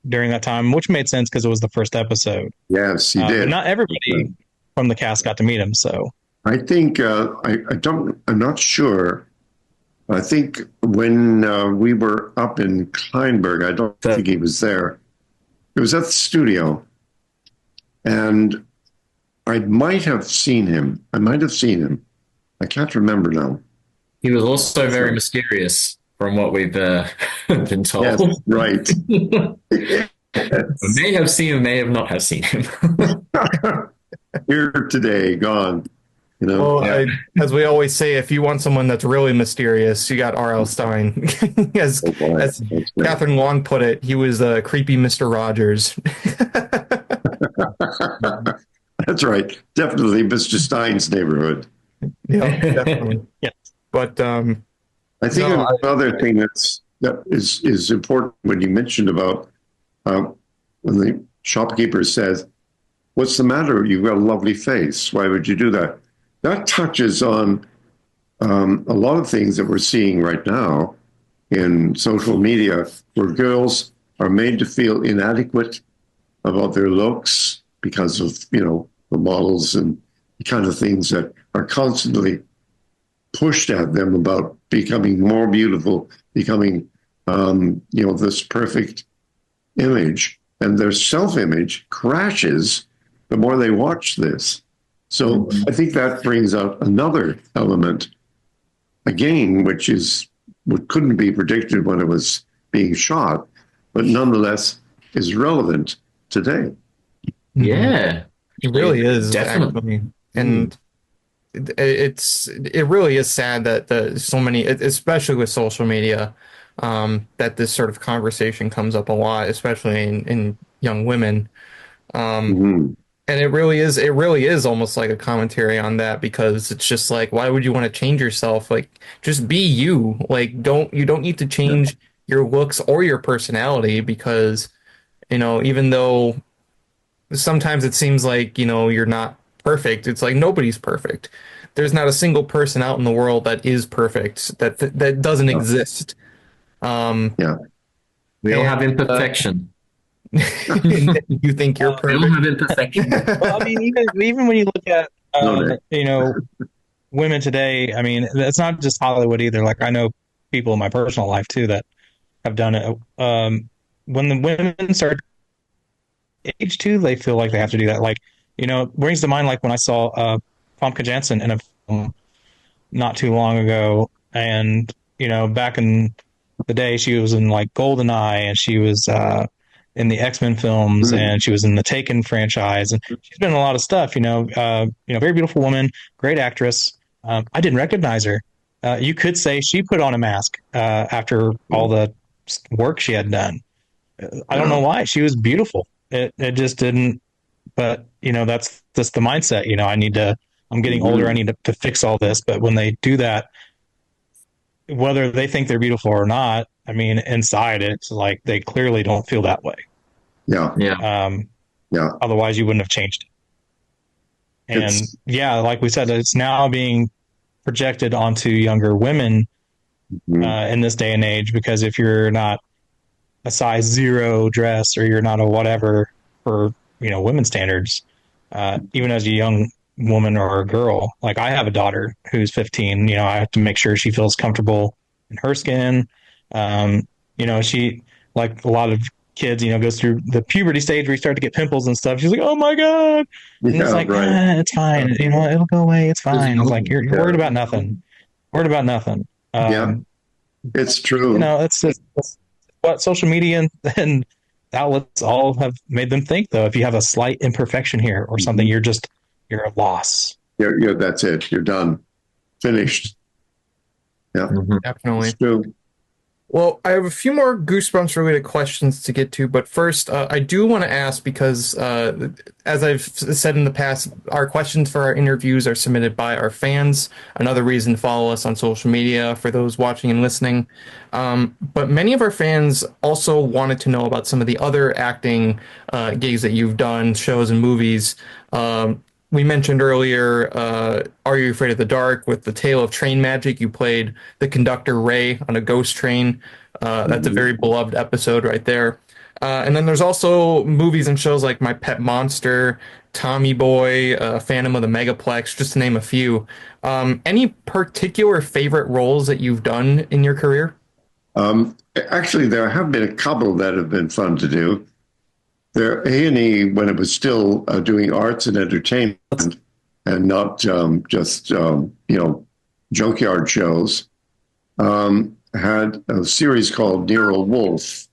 E: during that time, which made sense because it was the first episode.
G: Yes, he did.
E: But not everybody from the cast got to meet him. So
G: I think I'm not sure. I think when we were up in Kleinberg, I don't think he was there. It was at the studio, and I might have seen him. I can't remember now.
F: He was also very mysterious, from what we've been told.
G: Yes, right.
F: May have seen him, may have not have seen him.
G: Here today, gone. You know,
D: well, as we always say, if you want someone that's really mysterious, you got R.L. Stein. as Catherine Long put it, he was a creepy Mr. Rogers.
G: That's right. Definitely Mr. Stein's neighborhood.
D: Yeah, definitely.
E: Yeah.
D: But
G: I think another thing that is important when you mentioned about when the shopkeeper says, "What's the matter? You've got a lovely face. Why would you do that?" That touches on a lot of things that we're seeing right now in social media, where girls are made to feel inadequate about their looks because of, the models and the kind of things that are constantly pushed at them about becoming more beautiful, becoming, this perfect image. And their self-image crashes the more they watch this. So I think that brings out another element, again, what couldn't be predicted when it was being shot, but nonetheless is relevant today.
F: Yeah,
D: it really is,
F: definitely.
D: Actually. And it really is sad that so many, especially with social media, that this sort of conversation comes up a lot, especially in young women. And it really is almost like a commentary on that, because it's just like, why would you want to change yourself? Like, just be you. Like, you don't need to change your looks or your personality, because, even though sometimes it seems like, you're not perfect, it's like nobody's perfect. There's not a single person out in the world that is perfect, that doesn't exist.
F: We all have imperfection.
D: You think you're perfect?
F: We don't have imperfection.
E: Well, I mean, even when you look at women today, I mean, it's not just Hollywood either. Like, I know people in my personal life too that have done it. When the women start age too, they feel like they have to do that. Like, it brings to mind like when I saw Famke Janssen in a film not too long ago, and back in the day, she was in like GoldenEye, and she was in the X-Men films, and she was in the Taken franchise, and she's been in a lot of stuff. Very beautiful woman, great actress. I didn't recognize her. You could say she put on a mask after all the work she had done. I don't know why. She was beautiful. It just didn't. But that's just the mindset. I'm getting older. I need to fix all this. But when they do that, whether they think they're beautiful or not, I mean, inside it's like they clearly don't feel that way.
G: Yeah. Yeah.
E: Otherwise, you wouldn't have changed it. And like we said, it's now being projected onto younger women in this day and age, because if you're not a size 0 dress, or you're not a whatever for, women's standards, even as a young woman or a girl, like I have a daughter who's 15, I have to make sure she feels comfortable in her skin. She, like a lot of kids, goes through the puberty stage where you start to get pimples and stuff. She's like, oh my God. And it's like, it's fine. It'll go away. It's fine. It's like, you're worried about nothing. Worried about nothing.
G: It's true.
E: It's what social media and outlets all have made them think, though. If you have a slight imperfection here or something, you're a loss.
G: That's it. You're done. Finished. Yeah,
D: Definitely.
G: It's true.
D: Well, I have a few more Goosebumps related questions to get to, but first, I do want to ask, because as I've said in the past, our questions for our interviews are submitted by our fans. Another reason to follow us on social media for those watching and listening. But many of our fans also wanted to know about some of the other acting gigs that you've done, shows and movies. We mentioned earlier, Are You Afraid of the Dark? With The Tale of Train Magic, you played the conductor Ray on a ghost train. That's a very beloved episode right there. And then there's also movies and shows like My Pet Monster, Tommy Boy, Phantom of the Megaplex, just to name a few. Any particular favorite roles that you've done in your career?
G: Actually, there have been a couple that have been fun to do. There, A&E, when it was still doing arts and entertainment and not just, junkyard shows, had a series called Nero Wolfe.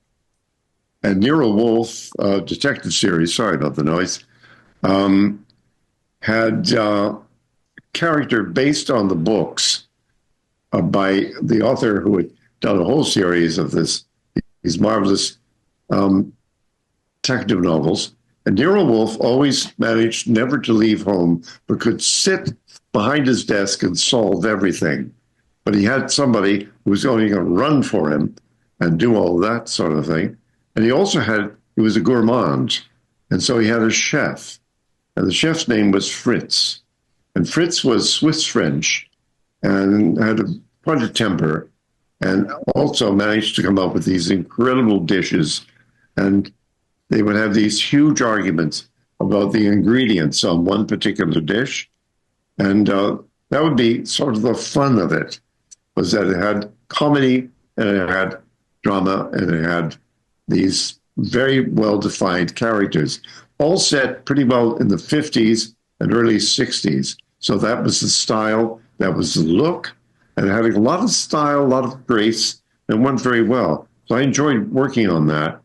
G: And Nero Wolfe, detective series, sorry about the noise, had a character based on the books by the author who had done a whole series of these marvelous detective novels. And Nero Wolfe always managed never to leave home, but could sit behind his desk and solve everything. But he had somebody who was going to run for him and do all that sort of thing. And he was a gourmand. And so he had a chef. And the chef's name was Fritz. And Fritz was Swiss French and had quite a temper, and also managed to come up with these incredible dishes. And they would have these huge arguments about the ingredients on one particular dish. And that would be sort of the fun of it, was that it had comedy and it had drama and it had these very well-defined characters, all set pretty well in the 50s and early 60s. So that was the style, that was the look, and it had a lot of style, a lot of grace, and went very well. So I enjoyed working on that.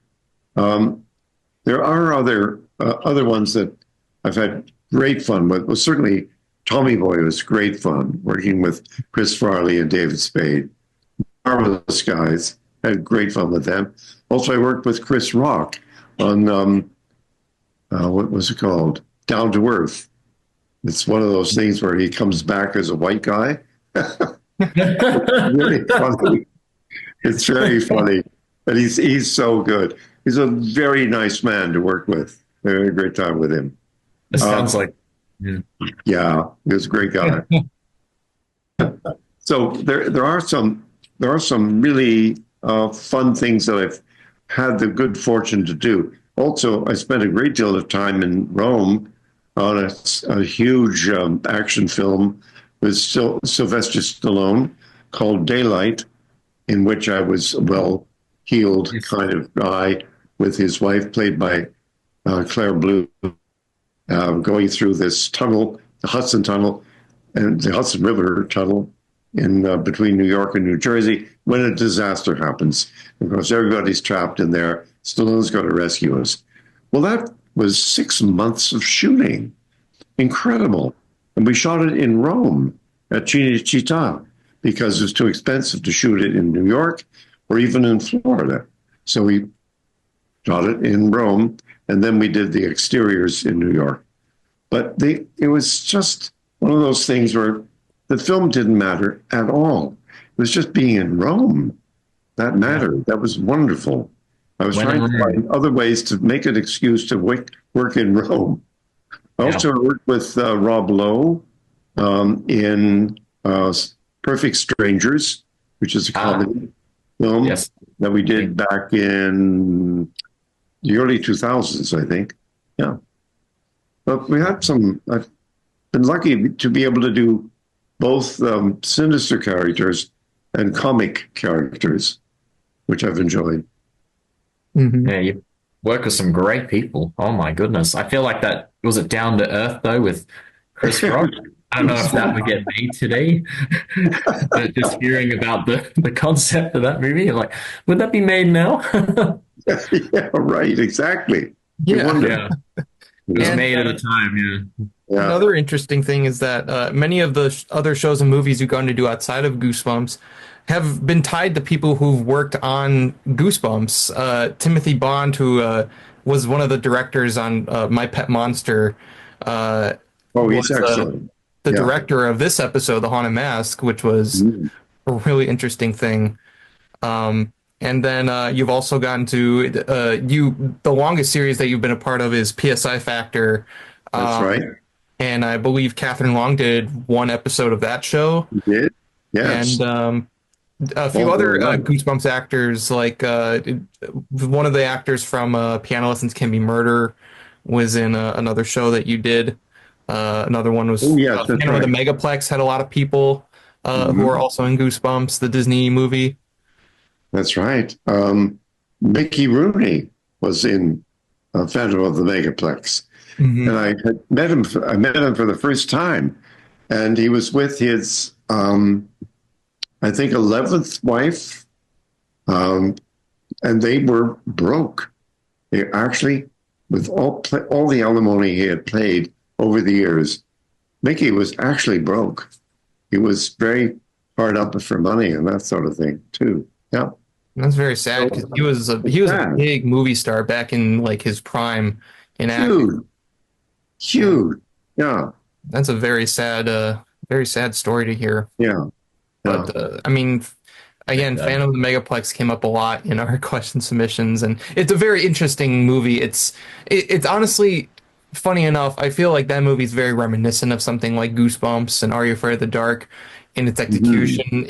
G: There are other ones that I've had great fun with. Well, certainly Tommy Boy was great fun, working with Chris Farley and David Spade. Marvelous guys. Had great fun with them. Also, I worked with Chris Rock on, what was it called? Down to Earth. It's one of those things where he comes back as a white guy. It's really funny. It's very funny. But he's so good. He's a very nice man to work with. I had a great time with him.
F: It sounds like...
G: Yeah, he was a great guy. So there are some really fun things that I've had the good fortune to do. Also, I spent a great deal of time in Rome on a huge action film with Sylvester Stallone called Daylight, in which I was a well-heeled kind of guy with his wife, played by Claire Blue, going through this tunnel, the Hudson Tunnel, and the Hudson River Tunnel in between New York and New Jersey, when a disaster happens. Of course, everybody's trapped in there. Stallone's going to rescue us. Well, that was 6 months of shooting. Incredible. And we shot it in Rome at Cinecittà because it was too expensive to shoot it in New York or even in Florida. So we shot it in Rome, and then we did the exteriors in New York. But it was just one of those things where the film didn't matter at all. It was just being in Rome that mattered. That was wonderful. I was trying to find other ways to make an excuse to work in Rome. I also worked with Rob Lowe in Perfect Strangers, which is a comedy film that we did back in the early 2000s, I think. Yeah. But we had I've been lucky to be able to do both sinister characters and comic characters, which I've enjoyed.
F: Mm-hmm. Yeah, you work with some great people. Oh my goodness. I feel like that, was it Down to Earth though with Chris Rock? I don't know if that would get made today. But just hearing about the concept of that movie, I'm like, would that be made now?
G: Yeah, right, exactly.
F: Yeah. It was made at a time,
D: yeah. Another interesting thing is that many of the other shows and movies you've gone to do outside of Goosebumps have been tied to people who've worked on Goosebumps. Timothy Bond, who was one of the directors on My Pet Monster,
G: he's excellent.
D: The director of this episode, The Haunted Mask, which was a really interesting thing. And then you've also gotten to the longest series that you've been a part of is PSI Factor.
G: That's right.
D: And I believe Catherine Long did one episode of that show.
G: You did? Yes.
D: And a few other Goosebumps actors, like one of the actors from Piano Lessons Can Be Murder was in another show that you did. Another one was
G: the
D: Megaplex had a lot of people who are also in Goosebumps, the Disney movie.
G: That's right. Mickey Rooney was in Phantom of the Megaplex. And I had met him. I met him for the first time, and he was with his, I think, 11th wife, and they were broke. They actually, with all the alimony he had paid over the years, Mickey was actually broke. He was very hard up for money and that sort of thing too. Yeah,
D: that's very sad because he was a big movie star back in like his prime in acting.
G: Huge. Yeah.
D: That's a very sad story to hear.
G: Yeah.
D: But I mean, again, Phantom of the Megaplex came up a lot in our question submissions, and it's a very interesting movie. It's honestly, funny enough, I feel like that movie is very reminiscent of something like Goosebumps and Are You Afraid of the Dark in its execution.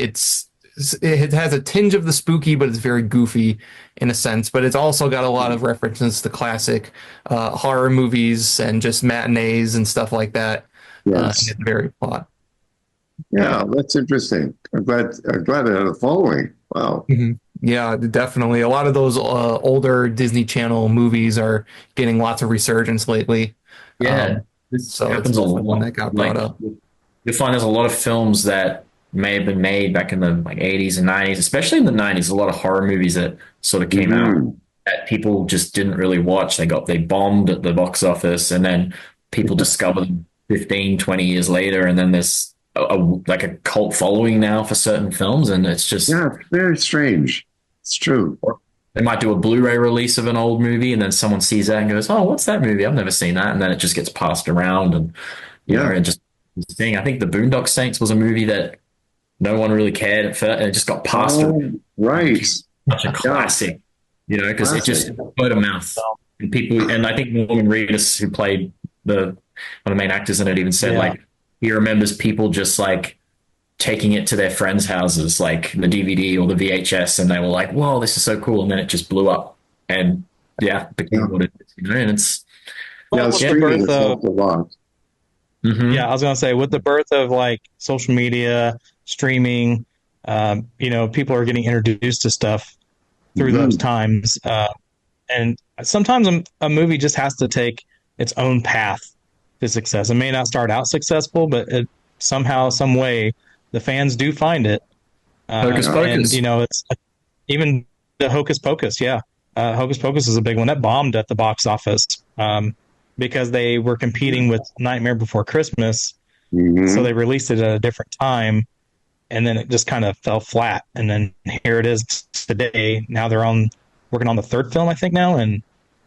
D: It has a tinge of the spooky, but it's very goofy in a sense. But it's also got a lot of references to classic horror movies and just matinees and stuff like that.
G: Yes.
D: It's very plot.
G: Yeah, that's interesting. I'm glad it had a following. Wow.
D: Mm-hmm. Yeah, definitely. A lot of those older Disney Channel movies are getting lots of resurgence lately.
F: Yeah, so happens a lot.
D: One that got brought up.
F: You find there's a lot of films that may have been made back in the 80s and 90s, especially in the 90s. A lot of horror movies that sort of came out that people just didn't really watch. They bombed at the box office, and then people discover them 15, 20 years later, and then there's a cult following now for certain films, and it's just
G: it's very strange. It's true.
F: They might do a Blu-ray release of an old movie, and then someone sees that and goes, "Oh, what's that movie? I've never seen that." And then it just gets passed around, and and just thing. I think The Boondock Saints was a movie that no one really cared at first, and it just got passed around.
G: Right,
F: such a classic, because it just word of mouth, and people. And I think Norman Reedus, who played one of the main actors in it, even said he remembers people just taking it to their friends' houses, like the DVD or the VHS, and they were like, "Whoa, this is so cool!" And then it just blew up, and became what it is, And it's
G: streaming a lot.
E: Mm-hmm. Yeah, I was gonna say with the birth of social media, streaming, people are getting introduced to stuff through those times, and sometimes a movie just has to take its own path to success. It may not start out successful, but it somehow, some way, the fans do find it.
F: Hocus Pocus.
E: And, it's even the Hocus Pocus. Yeah. Hocus Pocus is a big one that bombed at the box office because they were competing with Nightmare Before Christmas. So they released it at a different time, and then it just kind of fell flat. And then here it is today. Now they're working on the third film, I think now. And,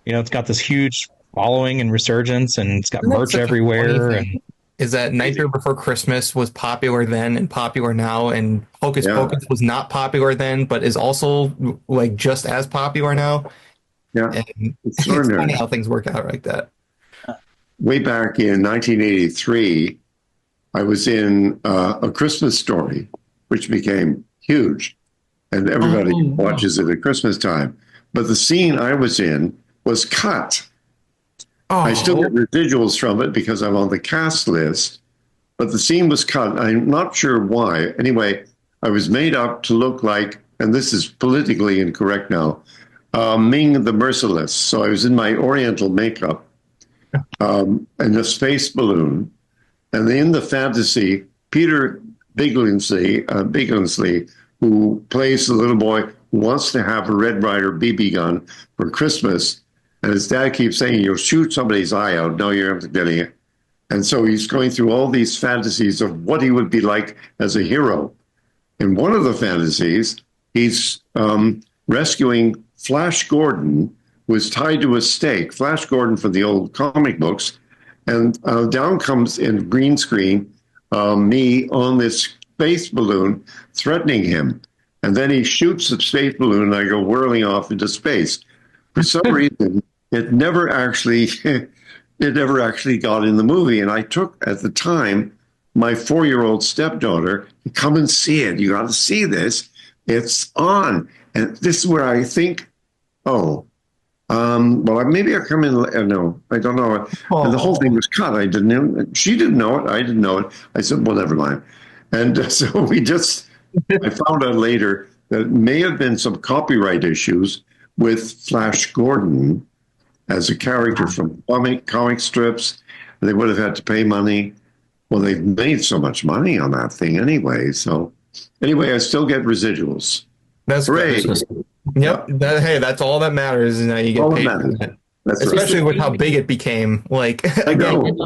E: it's got this huge following and resurgence, and it's got merch everywhere. And
D: is that Nightmare Before Christmas was popular then and popular now, and Hocus Pocus was not popular then, but is also just as popular now.
G: Yeah.
D: And it's
G: Extraordinary.
D: funny how things work out like that.
G: Way back in 1983, I was in A Christmas Story, which became huge, and everybody watches it at Christmas time. But the scene I was in was cut. I still get residuals from it because I'm on the cast list, but the scene was cut. I'm not sure why. Anyway, I was made up to look like, and this is politically incorrect now, Ming the Merciless. So I was in my Oriental makeup and a space balloon. And in the fantasy, Peter Bigginsley, who plays the little boy who wants to have a Red Ryder BB gun for Christmas, and his dad keeps saying, you'll shoot somebody's eye out. No, you're not getting it. And so he's going through all these fantasies of what he would be like as a hero. In one of the fantasies, he's rescuing Flash Gordon, who is tied to a stake. Flash Gordon from the old comic books. And down comes in green screen me on this space balloon threatening him. And then he shoots the space balloon and I go whirling off into space. For some reason, it never actually got in the movie. And I took, at the time, my 4-year-old stepdaughter to come and see it. You got to see this. It's on. And this is where I think, well, maybe I come in. No, I don't know. And the whole thing was cut. I didn't know. She didn't know it. I didn't know it. I said, well, never mind. And so I found out later that it may have been some copyright issues with Flash Gordon as a character from comic strips. They would have had to pay money. Well, they've made so much money on that thing anyway. So anyway, I still get residuals.
D: That's great. Yep. Hey, that's all that matters. Is now you get paid for that. Especially with how big it became. Like, again,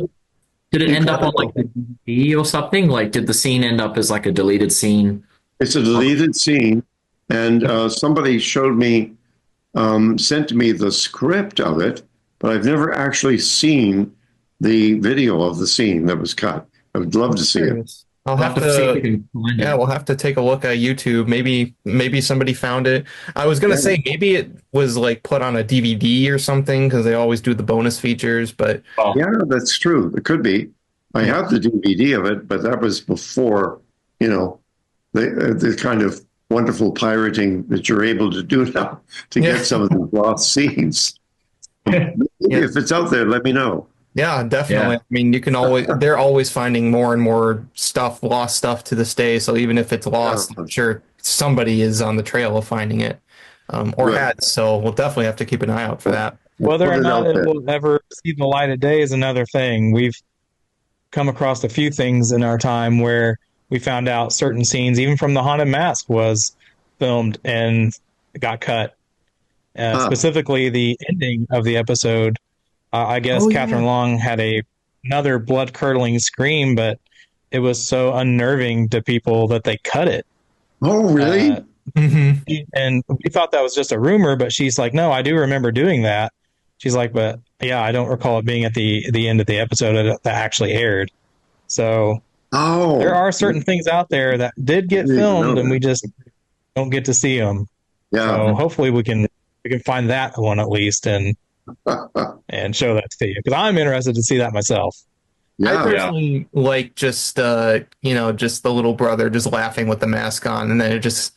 F: did it end up on like the DVD or something? Like, did the scene end up as like a deleted scene?
G: It's a deleted scene, and somebody showed me, sent me the script of it, but I've never actually seen the video of the scene that was cut. I would love to see it.
D: I'll have to see if we can find it. Yeah, we'll have to take a look at YouTube. Maybe somebody found it. I was gonna say maybe it was like put on a DVD or something because they always do the bonus features. But
G: yeah, that's true. It could be. I have the DVD of it, but that was before the kind of wonderful pirating that you're able to do now to get some of the lost scenes. If it's out there, let me know.
D: Yeah, definitely. Yeah. I mean, they're always finding more and more lost stuff to this day. So even if it's lost, I'm sure somebody is on the trail of finding it or had. So we'll definitely have to keep an eye out for that.
E: Whether or not it will ever see the light of day is another thing. We've come across a few things in our time where we found out certain scenes, even from The Haunted Mask, was filmed and got cut. Specifically, the ending of the episode. I guess Catherine Long had another blood-curdling scream, but it was so unnerving to people that they cut it.
G: Oh, really?
E: And we thought that was just a rumor, but she's like, no, I do remember doing that. She's like, but yeah, I don't recall it being at the end of the episode that actually aired. So there are certain things out there that did get filmed, and we just don't get to see them.
G: Yeah.
E: So hopefully we can find that one at least and show that to you, because I'm interested to see that myself.
D: I personally like just the little brother just laughing with the mask on, and then it just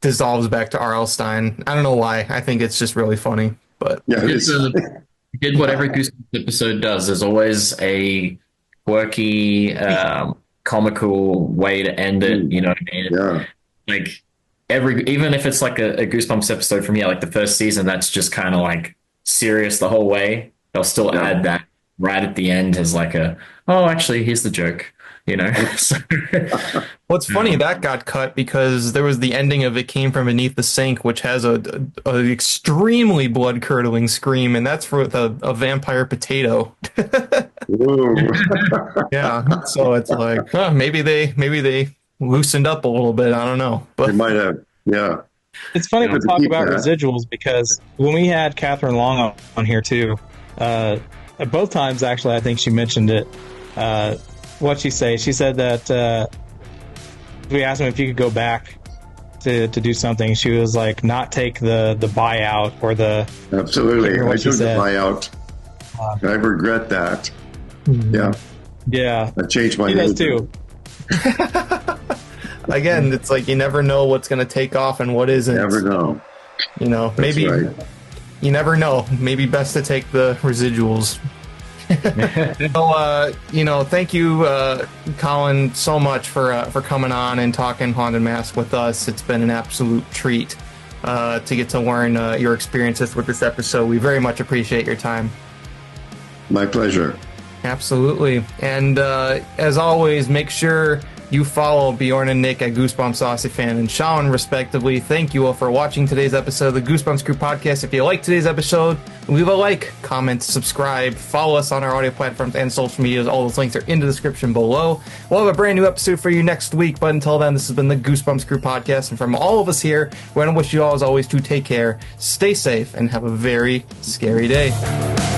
D: dissolves back to R.L. Stine. I don't know why. I think it's just really funny. But
F: did what every Goosebumps episode does. There's always a quirky, comical way to end it. You know what I mean?
G: Yeah.
F: Like even if it's like a Goosebumps episode from like the first season, that's just kind of like serious the whole way, they'll still add that right at the end as like actually here's the joke,
D: What's funny, that got cut because there was the ending of It Came From Beneath the Sink, which has a extremely blood curdling scream, and that's for a vampire potato. Yeah, so it's like maybe they loosened up a little bit. I don't know, but
G: they might have. Yeah.
E: It's funny to talk about residuals because when we had Catherine Long on here too, both times actually, I think she mentioned it. What'd she say? She said that we asked him if you could go back to do something, she was like, not take the buyout or the...
G: Absolutely. I took the buyout. I regret that. Yeah.
E: Yeah.
G: I changed my
E: name too.
D: Again, it's like you never know what's going to take off and what isn't.
G: Never know.
D: You know,
G: That's
D: maybe
G: right.
D: You never know. Maybe best to take the residuals. So, you know, thank you, Colin, so much for coming on and talking Haunted Mask with us. It's been an absolute treat to get to learn your experiences with this episode. We very much appreciate your time.
G: My pleasure.
D: Absolutely. And as always, make sure you follow Bjorn and Nick at Goosebumps Saucy Fan and Sean, respectively. Thank you all for watching today's episode of the Goosebumps Crew Podcast. If you liked today's episode, leave a like, comment, subscribe, follow us on our audio platforms and social medias. All those links are in the description below. We'll have a brand new episode for you next week, but until then, this has been the Goosebumps Crew Podcast, and from all of us here, we want to wish you all, as always, to take care, stay safe, and have a very scary day.